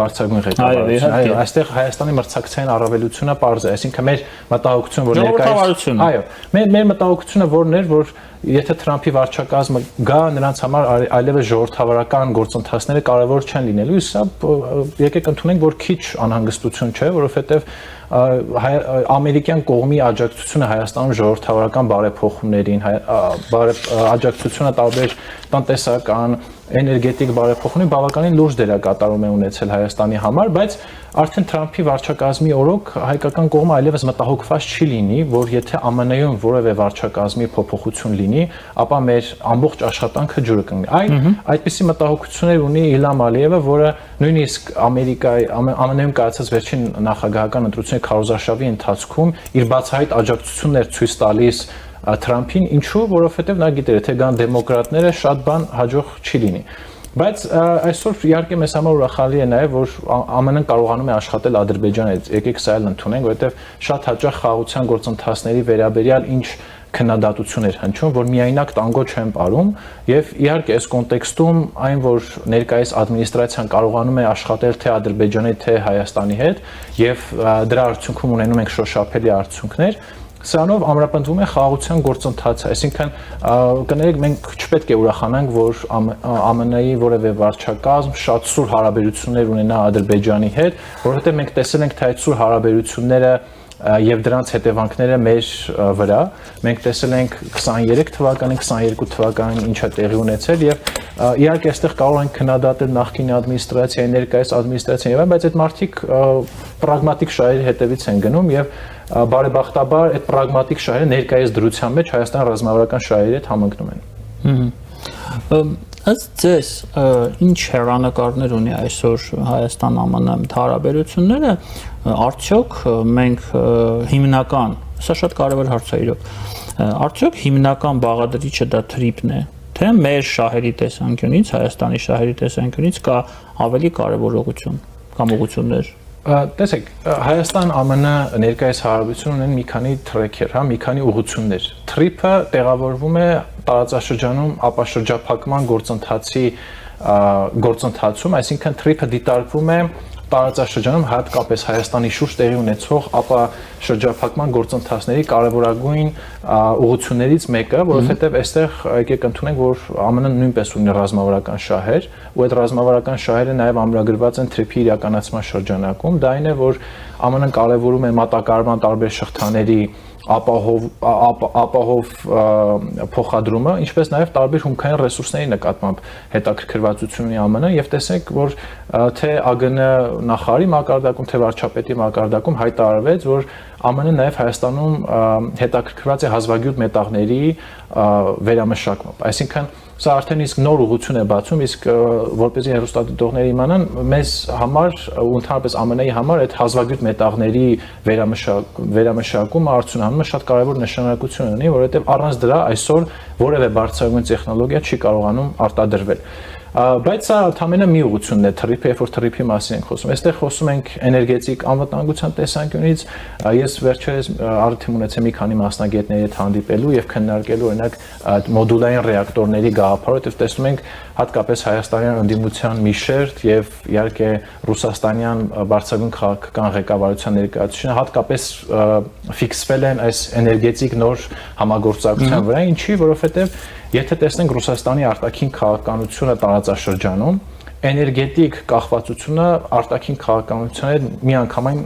բարձրագույն ղեկավարությունը։ Այստեղ Հայաստանի մրցակցային առավելությունը պարզ է, այսինքն մեր մտահոգությունը, որ ներկայիս, այո, մեր մտահոգությունը որն էր, որ եթե Թրամփի վարչակազմը գա, նրանց համար այլևս ժողովրդավարական գործընթացները կարևոր չեն լինելու, սա եկեք ընդունենք, որ քիչ անհանգստություն չէ, որովհետև ամերիկյան կողմի աջակցությունը Հայաստանում ժողովրդավարական բարեփոխումներին, աջակցությունը տարբեր տնտեսական, էներգետիկ բարեփոխումների բավականին լուրջ դերակատարում է ունեցել Հայաստանի համար, բայց արդեն Թրամփի վարչակազմի օրոք հայկական կողմը այլևս մտահոգված չի լինի, որ եթե ԱՄՆ-ում որևէ վարչակազմի փոփոխություն լինի, ապա մեր ամբողջ աշխատանքը ջուրը կընկնի։ Այդպիսի մտահոգություններ ունի Իլհամ Ալիևը, որը նույնիսկ ԱՄՆ-ում կայացած վերջին նախագահական ընտրությունների քարոզարշավի ընթացքում իր բացահայտ աջակցությունն էր ցույց տալիս Թրամփին, ինչու, որովհետև նա գիտեր, թե կան դեմոկրատները, շատ բան հաջող չի լինի։ Բայց այսօր իհարկե մեզ համար ուրախալի է նաև, որ ԱՄՆ-ն կարողանում է աշխատել Ադրբեջանի հետ։ Եկեք սա էլ ընդունենք, որովհետև շատ հաճախ խաղաղության գործընթացների վերաբերյալ ինչ քննադատություններ հնչում, որ միայնակ տանգո չեն ապրում, եւ իհարկե այս կոնտեքստում այն, որ ներկայիս ադմինիստրացիան կարողանում է աշխատել թե Ադրբեջանի, թե Հայաստանի հետ, եւ դրա արդյունքում ունենում ենք շոշափելի արդյունքներ, սրանով ամրապնդվում է խաղաղության գործընթացը, այսինքն կներեք մենք չպետք է ուրախանանք, որ ԱՄՆ-ի որևէ վարչակազմ շատ սուր հարաբերություններ ունենա Ադրբեջանի հետ, որովհետև մենք տեսել ենք, թե այդ սուր հարաբերությունները եւ դրանց հետևանքները մեր վրա մենք տեսել ենք 23 թվականին, 22 թվականին ինչա տեղի ունեցել եւ իհարկե այստեղ կարող ենք քննադատել նախկին ադմինիստրացիայի, ներկայիս ադմինիստրացիայի եւ բայց այդ մարդիկ պրագմատիկ շահերի հետևից են գնում եւ բարեբախտաբար այդ պրագմատիկ շահերը ներկայիս դրության մեջ Հայաստան ռազմավարական շահերի հետ համընկնում են։ Ըստ ձեզ ինչ հեռանկարներ ունի այսօր Հայաստան-ԱՄՆ հարաբերությունները, արդյոք մենք հիմնական, սա շատ կարևոր հարց է իրոք, արդյոք հիմնական բաղադրիչը դա թրիպն է, թե մեր շահերի տեսանկյունից, Հայաստանի շահերի տեսանկյունից կա ավելի կարևորություն կամ ուղղություններ։ Տեսեք, Հայաստան-ԱՄՆ ներկայիս հարաբերությունն ունեն մի քանի թրեքեր, մի քանի ուղղություններ։ Թրիպը տեղավորվում է տարածաշրջանում ապաշրջափակման գործընթացում, այսինքն թրիպը դիտարկվում է տարածաշրջանում հատկապես Հայաստանի շուրջ տեղի ունեցող ապաշրջափակման գործընթացների կարևորագույն ուղղություններից մեկը, որովհետև այստեղ եկեք ընդունենք, որ ԱՄՆ-ն նույնպես ունի ռազմավարական շահեր, ու այդ ռազմավարական շահերը նաև ամրագրված են թրիփի իրականացման շրջանակում, դա այն է, որ ԱՄՆ-ն կարևորում է մատակարարման տարբեր շղթաների ապահով փոխադրումը, ինչպես նաև տարբեր հումքային ռեսուրսների նկատմամբ հետաքրքրվածություն ունի ԱՄՆ-ը եւ տեսեք, որ թե ԱԳՆ նախարարի մակարդակում, թե վարչապետի մակարդակում հայտարարվեց, որ ԱՄՆ-ը նաև Հայաստանում հետաքրքրված է հազվագյուտ մետաղների վերամշակմամբ, այսինքն սա արդեն իսկ նոր ուղղություն է բացում, իսկ որպեսզի հեռուստադիտողները իմանան, մեզ համար ու ընդհանրապես ԱՄՆ-ի համար այդ հազվագյուտ մետաղների վերամշակումը, արդյունահանումը շատ կարևոր նշանակություն ունի, որովհետև առանց դրա այսօր որևէ բարձրագույն տեխնոլոգիա չի կարողանում արտադրվել։ Բայց սա ընդհանրապես մի ուղղությունն է թռիփը, երբ որ թռիփի մասին ենք խոսում։ Այստեղ խոսում ենք էներգետիկ անվտանգության տեսանկյունից, ես վերջերս արդեն ունեցա մի քանի մասնագետների հետ հանդիպելու եւ քննարկելու օրինակ մոդուլային ռեակտորների գաղափարը, որտեղ տեսնում ենք հատկապես հայաստանյան ընդդիմության մի շերտ եւ իհարկե ռուսաստանյան բարձրագույն քաղաքական ղեկավարության ներկայացությունը հատկապես ֆիքսվել են այս էներգետիկ նոր համագործակցության վրա, ինչի, որովհետեւ եթե տեսնենք Ռուսաստանի արտաքին քաղաքականությունը տարածաշրջանում, էներգետիկ կախվածությունը արտաքին քաղաքականության հետ միանգամայն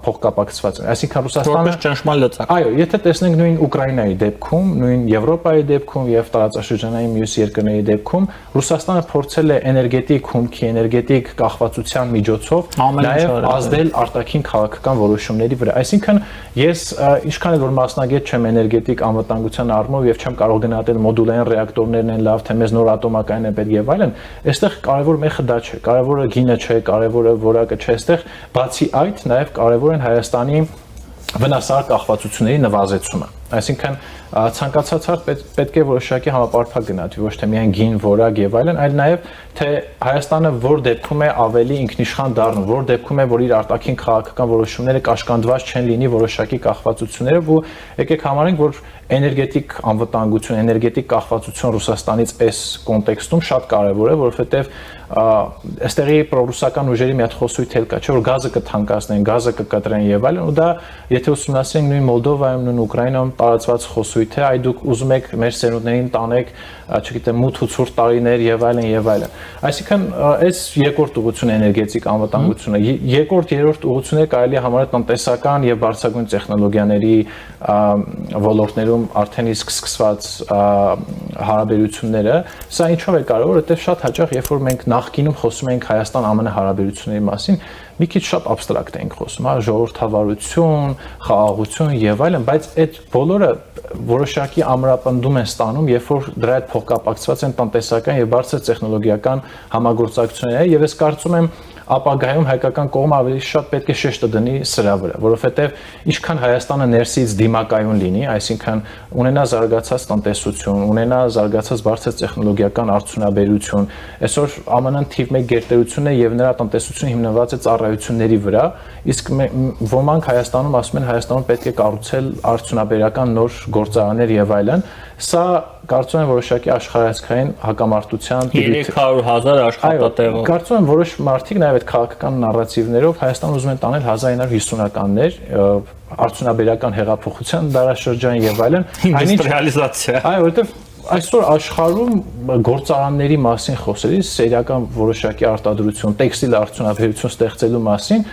փոխկապակցված է։ Այսինքն Ռուսաստանը ճնշման լծակ։ Այո, եթե տեսնենք նույն Ուկրաինայի դեպքում, նույն Եվրոպայի դեպքում եւ տարածաշրջանային մյուս երկրների դեպքում, Ռուսաստանը փորձել է էներգետիկ հումքի, էներգետիկ կախվածության միջոցով նաեւ ազդել արտաքին քաղաքական որոշումների վրա։ Այսինքն ես ինչքան էլ որ մասնագետ չեմ էներգետիկ անվտանգության առումով եւ չեմ կարող գնահատել մոդուլային ռեակտորներն են լավ, թե մեզ նոր ատոմակայանն է պետք եւ այլն, այստեղ կարևոր մեղը դա չէ, կարևորը գինը չէ, կարևորը որակը չէ, այստեղ բացի այդ նաև կարևոր են Հայաստանի վնասար կախվածությունների նվազեցումը։ Այսինքն ցանկացած հարց պետք է որոշակի համապարփակ գնահատվի, ոչ թե միայն գին, որակ եւ այլն, այլ նաեւ թե Հայաստանը որ դեպքում է ավելի ինքնիշխան դառնում, որ դեպքում է որ իր արտաքին քաղաքական որոշումները կաշկանդված չեն լինի որոշակի կախվածություններով ու եկեք համարենք, որ էներգետիկ անվտանգություն, էներգետիկ կախվածություն Ռուսաստանից այս կոնտեքստում շատ կարևոր է, որովհետեւ այստեղի պրոռուսական ուժերի մի հատ խոսույթ էլ կա, չէ՞ որ գազը կթանկացնեն, գազը կկտրեն եւ այլն, ու դա եթե ուսումնասիրենք նույն Մոլդովայում, նույն Ուկրաինայում տարածված խոսույթ է, այ դուք ուզում եք մեր սերունդներին տանեք, չգիտեմ, մութ ու ցուրտ տարիներ եւ այլն եւ այլն։ Այսինքն այս երկրորդ ուղղությունը էներգետիկ անվտանգությունը, երկրորդ, երրորդ ուղղությունները կարելի է համարել տնտեսական եւ բարձրագույն տեխնոլոգիաների ոլորտներում արդեն իսկ սկսված հարաբերությունները, սա ինչով է կարևոր, որովհետեւ շատ հաճախ երբ որ մենք նախկինում խոսում ենք Հայաստան-ԱՄՆ հարաբերությունների մասին, մի քիչ շատ абստրակտ ենք խոսում, հա, ժողովրդավարություն, խաղաղություն եւ այլն, բայց այդ բոլորը որոշակի ամրապնդում են ստանում, երբ որ դրա հետ փոխկապակցված են տնտեսական եւ բարձր տեխնոլոգիական համագործակցությունները եւ ես կարծում եմ ապագայում հայկական կողմը ավելի շատ պետք է շեշտը դնի սրա վրա, որովհետեւ ինչքան Հայաստանը ներսից դիմակայուն լինի, այսինքն ունենա զարգացած տնտեսություն, ունենա զարգացած բարձր տեխնոլոգիական արդյունաբերություն, այսօր ԱՄՆ-ն թիվ 1 գերտերությունն է եւ նրա տնտեսությունը հիմնված է ծառայությունների վրա, իսկ ոմանք Հայաստանում ասում են Հայաստանում պետք է կառուցել արդյունաբերական նոր գործարաններ եւ այլն, սա կարծում եմ որոշակի աշխարհայացքային հակամարտության 300,000 աշխատատեղով։ Կարծում եմ որոշ մարդիկ նաև այդ քաղաքական նարատիվներով Հայաստան ուզում են տանել 1950-ականներ արդյունաբերական հեղափոխության դարաշրջան եւ այլն, ինդուստրիալիզացիա։ Այո, որովհետեւ այսօր աշխարհում գործարանների մասին խոսելիս սերիական որոշակի արտադրություն, տեքստիլ արդյունաբերություն ստեղծելու մասին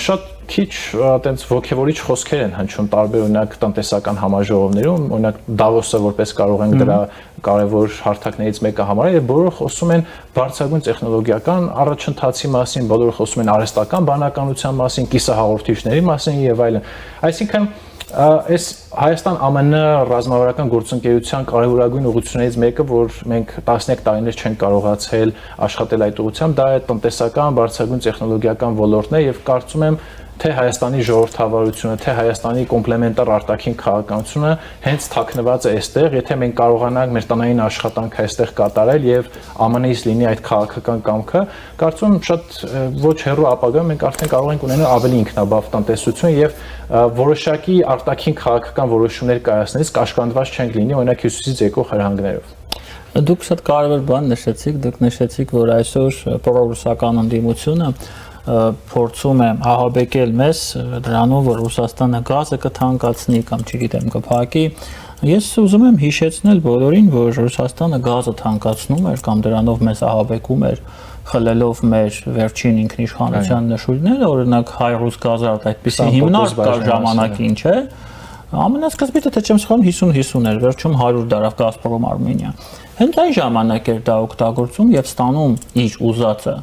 շատ քիչ այտենց ոգևորիչ խոսքեր են հնչում տարբեր օրինակ տնտեսական համաժողովներում, օրինակ Դավոսը որպես կարող ենք դրա կարևոր հարթակներից մեկը համարել, եւ բոլորը խոսում են բարձրագույն տեխնոլոգիական առաջընթացի մասին, բոլորը խոսում են արհեստական բանականության մասին, կիսահաղորդիչների մասին եւ այլն։ Այսինքն այս Հայաստան-ԱՄՆ ռազմավարական գործընկերության կարևորագույն ուղղություններից մեկը, որ մենք 13 տարիներ չենք կարողացել աշխատել այդ ուղղությամբ, դա է տնտեսական բարձրագույն տեխնոլոգիական ոլորտն է եւ կարծում եմ թե Հայաստանի ժողովրդավարությունը, թե Հայաստանի կոմպլեմենտար արտաքին քաղաքականությունը հենց թաքնված է այստեղ, եթե մենք կարողանանք մեր տնային աշխատանքը այստեղ կատարել եւ ԱՄՆ-ից լինի այդ քաղաքական կամքը, կարծում եմ շատ ոչ հեռու ապագայում մենք արդեն կարող ենք ունենալ ավելի ինքնաբավ տնտեսություն եւ որոշակի արտաքին քաղաքական որոշումներ կայացնելիս կաշկանդված չենք լինի օրինակ հյուսիսից եկող հրահանգներով։ Դուք շատ կարևոր բան նշեցիք, դուք նշեցիք, որ այսօր պրոռուսական ընդդիմությունը փորձում է ահաբեկել մեզ դրանով, որ Ռուսաստանը գազը կթանկացնի կամ չգիտեմ կփակի։ Ես ուզում եմ հիշեցնել բոլորին, որ Ռուսաստանը գազը թանկացնում էր կամ դրանով մեզ ահաբեկում էր, խլելով մեր վերջին ինքնիշխանության նշույլները, օրինակ հայ-ռուս գազարդ այդպիսի հիմնարկ կար ժամանակին, չէ՞։ Ամենասկզբից թե չեմ սխալվում 50-50 էր, վերջում 100 դարավ Գազպրոմ Արմենիա։ Հենց այն ժամանակ էր դա օգտագործում եւ ստանում իր ուզածը,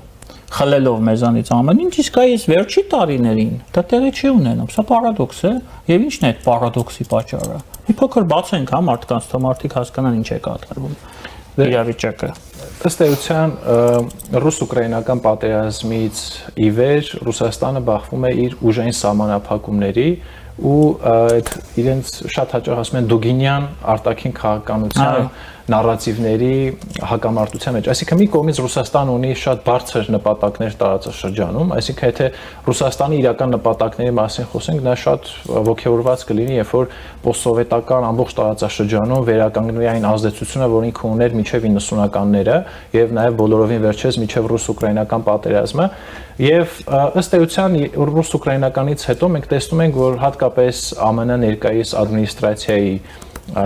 խլելով մեզանից ամեն ինչ, իսկ այս վերջի տարիներին դա տեղի չի ունենում։ Սա պարադոքս է, եւ ի՞նչն է այդ պարադոքսի պատճառը։ Մի փոքր բացենք հա մարդկանց, թե մարդիկ հասկանան ինչ է կատարվում իրավիճակը։ Ըստ էության ռուս-ուկրաինական պատերազմից ի վեր Ռուսաստանը բախվում է իր ուժային սահմանափակումների ու այդ իրենց շատ հաճախ ասում են դուգինյան արտաքին քաղաքականության նարատիվների հակամարտության մեջ։ Այսինքն մի կողմից Ռուսաստանը ունի շատ բարձր նպատակներ տարածաշրջանում, այսինքն եթե Ռուսաստանի իրական նպատակների մասին խոսենք, նա շատ ոգևորված կլինի, երբ որ պոստսովետական ամբողջ տարածաշրջանում վերականգնվի այն ազդեցությունը, որ ինքը ուներ մինչև 90-ականները եւ նաեւ բոլորովին վերջերս մինչև ռուս-ուկրաինական պատերազմը, եւ ըստ էության ռուս-ուկրաինականից հետո մենք տեսնում ենք, որ հատկապես ԱՄՆ ներկայիս ադմինիստրացիայի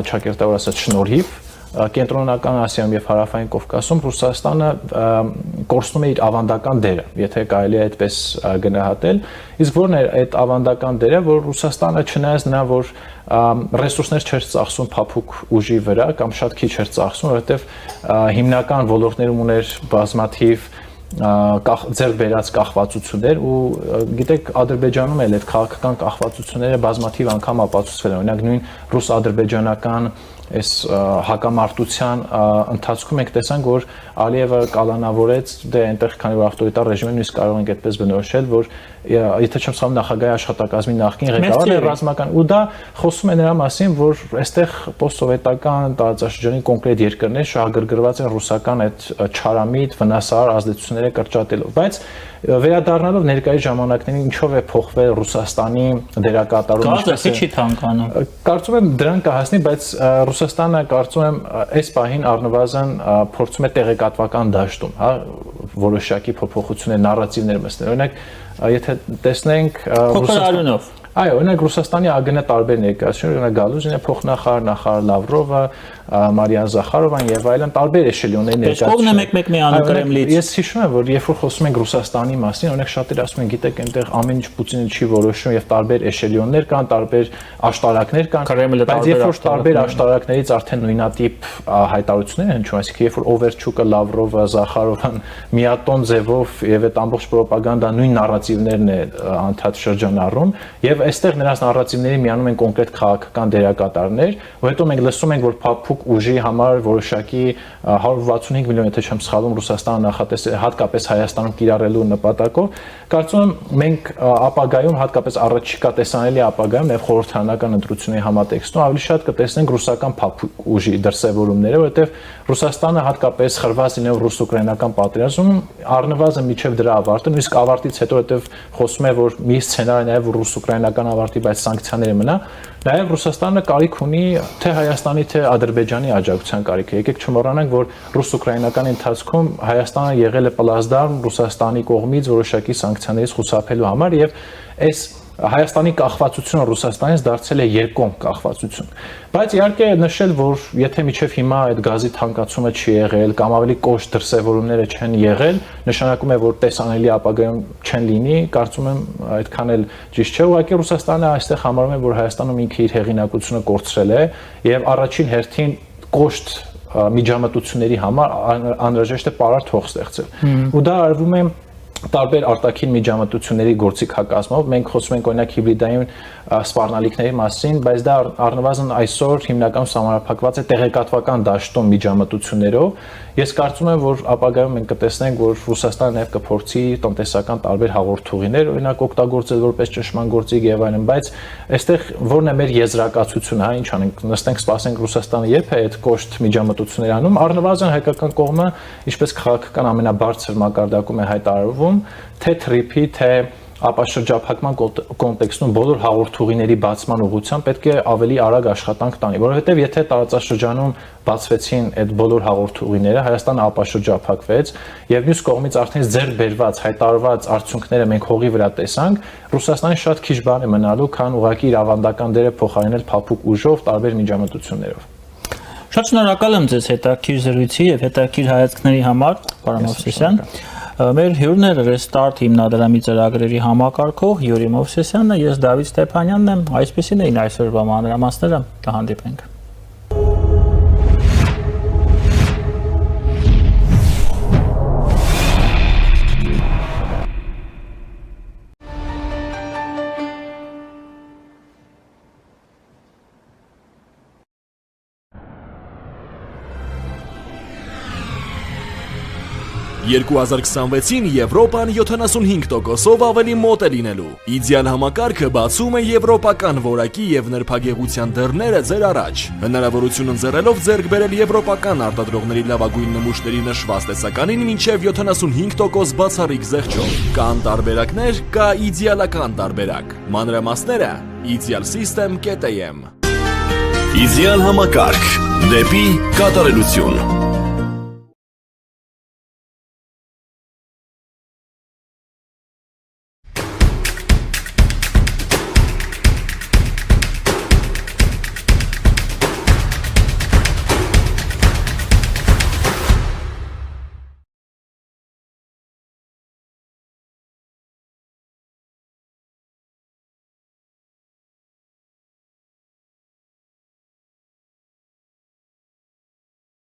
ճակերտավոր ասած շնորհիվ Կենտրոնական Ասիայում եւ Հարավային Կովկասում Ռուսաստանը կորցնում է իր ավանդական դերը, եթե կարելի է այդպես գնահատել, իսկ որն է այդ ավանդական դերը, որ Ռուսաստանը չնայած նրան, որ ռեսուրսներ չէր ծախսում փափուկ ուժի վրա կամ շատ քիչ էր ծախսում, որովհետեւ հիմնական ոլորտներում ուներ բազմաթիվ ձեռք բերած կախվածություններ ու գիտեք Ադրբեջանում էլ այդ քաղաքական կախվածությունները բազմաթիվ անգամ ապացուցվել են, օրինակ նույն ռուս-ադրբեջանական այս հակամարտության ընթացքում մենք տեսանք, որ Ալիևը կալանավորեց, դե այնտեղ քանի որ ավտորիտար ռեժիմը նույնիսկ կարող ենք այդպես բնորոշել, որ եթե չեմ սխալվում նախագահի աշխատակազմի նախկին ղեկավարն է ռազմական ու դա խոսում է նրա մասին, որ այստեղ պոստսովետական տարածաշրջանի կոնկրետ երկրներ շահագրգռված են ռուսական այդ չարամիտ վնասահար ազդեցությունները կրճատելով, բայց վերադառնալով ներկայիս ժամանակներին ինչով է փոխվել Ռուսաստանի դերակատարումը, Գազը չի թանկանում։ Կարծում եմ դրան կհասնի, բայց Ռուսաստանը կարծում եմ այս պահին առնվազն փորձում է տեղեկատվական դաշտում, հա, որոշակի փոփոխություններ, նարատիվներ մտցնել։ Օրինակ, եթե տեսնենք Ռուսաստանով Այո, օրինակ Ռուսաստանի ԱԳՆ տարբեր ներկայացուցիչներ, օրինակ Գալուզինը, փոխնախարար, նախարար Լավրովը, Մարիա Զախարովան եւ այլն տարբեր էշելյոնների ներկայացուցիչներ։ Ո՞վ է մեկ-մեկ միանում Կրեմլից։ Ես հիշում եմ, որ երբ որ խոսում ենք Ռուսաստանի մասին, օրինակ շատերը ասում են, գիտեք, այնտեղ ամեն ինչ Պուտինը չի որոշում եւ տարբեր էշելյոններ կան, տարբեր աշտարակներ կան, բայց երբ որ տարբեր աշտարակներից արդեն նույնատիպ հայտարարություններ են հնչում, այսինքն երբ որ Օվերչուկը, Լավրովը, Զախարովան միատոն ձևով եւ այդ ամբողջ ռոպագանդա նույն նարատիվներն է անդադ շրջանառում եւ այստեղ նրանց նարատիվների միանում են կոնկրետ քաղաքական դերակատարներ, ու հետո մենք լսում ենք, որ փափուկ ուժի համար որոշակի 165 միլիոն, եթե չեմ սխալվում, Ռուսաստանը նախատեսել հատկապես Հայաստանում կիրառելու նպատակով։ Կարծում եմ մենք ապագայում, հատկապես առաջիկա տեսանելի ապագայում եւ խորհրդարանական ընտրությունների համատեքստում ավելի շատ կտեսնենք ռուսական փափուկ ուժի դրսևորումները, որովհետեւ Ռուսաստանը հատկապես խրված լինելով ռուս-ուկրաինական պատերազմում առնվազն միջև դրա ավարտը, նույնիսկ ավարտից հետո որովհետեւ խոսում է, որ մի սցենարի նաեւ ռուս-ուկրաինական ավարտի, բայց սանկցիաները մնա, նաև Ռուսաստանը կարիք ունի թե Հայաստանի, թե Ադրբեջանի աջակցության կարիք է։ Եկեք չմոռանանք, որ ռուս-ուկրաինական ընթացքում Հայաստանը եղել է պլազդարմ Ռուսաստանի կողմից որոշակի սանկցիաներից խուսափելու համար եւ այս Հայաստանի կախվածությունը Ռուսաստանից դարձել է երկկողմ կախվածություն։ Բայց իհարկե նշել, որ եթե միջև հիմա այդ գազի թանկացումը չի եղել կամ ավելի կոշտ դրսևորումները չեն եղել, նշանակում է, որ տեսանելի ապագայում չեն լինի, կարծում եմ այդքան էլ ճիշտ չէ։ Ուղղակի Ռուսաստանը այստեղ համարում է, որ Հայաստանում ինքը իր հեղինակությունը կորցրել է եւ առաջին հերթին կոշտ միջամտությունների համար անհրաժեշտ է պարարտ հող ստեղծել։ Ու դա արվում է տարբեր արտաքին միջամտությունների գործիքակազմով, մենք խոսում ենք օրինակ հիբրիդային սպառնալիքների մասին, բայց դա առնվազն այսօր հիմնականում սահմանափակված է տեղեկատվական դաշտում միջամտություններով։ Ես կարծում եմ, որ ապագայում մենք կտեսնենք, որ Ռուսաստանը նաև կփորձի տնտեսական տարբեր հաղորդուղիներ, օրինակ օգտագործել որպես ճշմարտ գործիք եւ այլն, բայց այստեղ որն է մեր եզրակացությունը, հա, ինչ անենք, նստենք, սպասենք Ռուսաստանը երբ է այդ կոշտ միջամտություններ անում, առնվազն հայկական կողմը, ինչպես քաղաքական ամենաբարձր մակարդակում է հայտարարվում, թե թրիփի, թե ապաշրջափակման կոնտեքստում բոլոր հաղորդուղիների բացման ուղղությամբ պետք է ավելի արագ աշխատանք տանի, որովհետև եթե տարածաշրջանում բացվեցին այդ բոլոր հաղորդուղիները, Հայաստանը ապաշրջափակվեց եւ մյուս կողմից արդեն ձեռք բերված, հայտարարված արդյունքները մենք հողի վրա տեսանք, Ռուսաստանի շատ քիչ բան է մնալու, քան ուղղակի իր ավանդական դերը փոխարինել փափուկ ուժով, տարբեր միջամտություններով։ Շատ շնորհակալ եմ ձեզ հետաքրքիր զրույցի եւ հետաքրքիր հայացքների համար, պարոն Մովսիսյան։ Մեր հյուրները Restart հիմնադրամի ծրագրերի համակարգող Յուրի Մովսեսյանն է, ես Դավիթ Ստեփանյանն եմ, այսպեսին էին այսօրվա մանրամասները, կհանդիպենք։ «2026-ին Եվրոպան 75%-ով ավելի մոտ է լինելու։ Իդեալ համակարգը բացում է եվրոպական որակի եւ նրբագեղության դռները ձեր առաջ։ Հնարավորություն ընձեռելով ձեռք բերել եվրոպական արտադրողների լավագույն նմուշների նշված տեսականին մինչև 75% բացառիկ զեղչով։ Կան տարբերակներ, կա իդեալական տարբերակ։ Մանրամասները idealsystem.am։ Իդեալ համակարգ դեպի կատարելություն։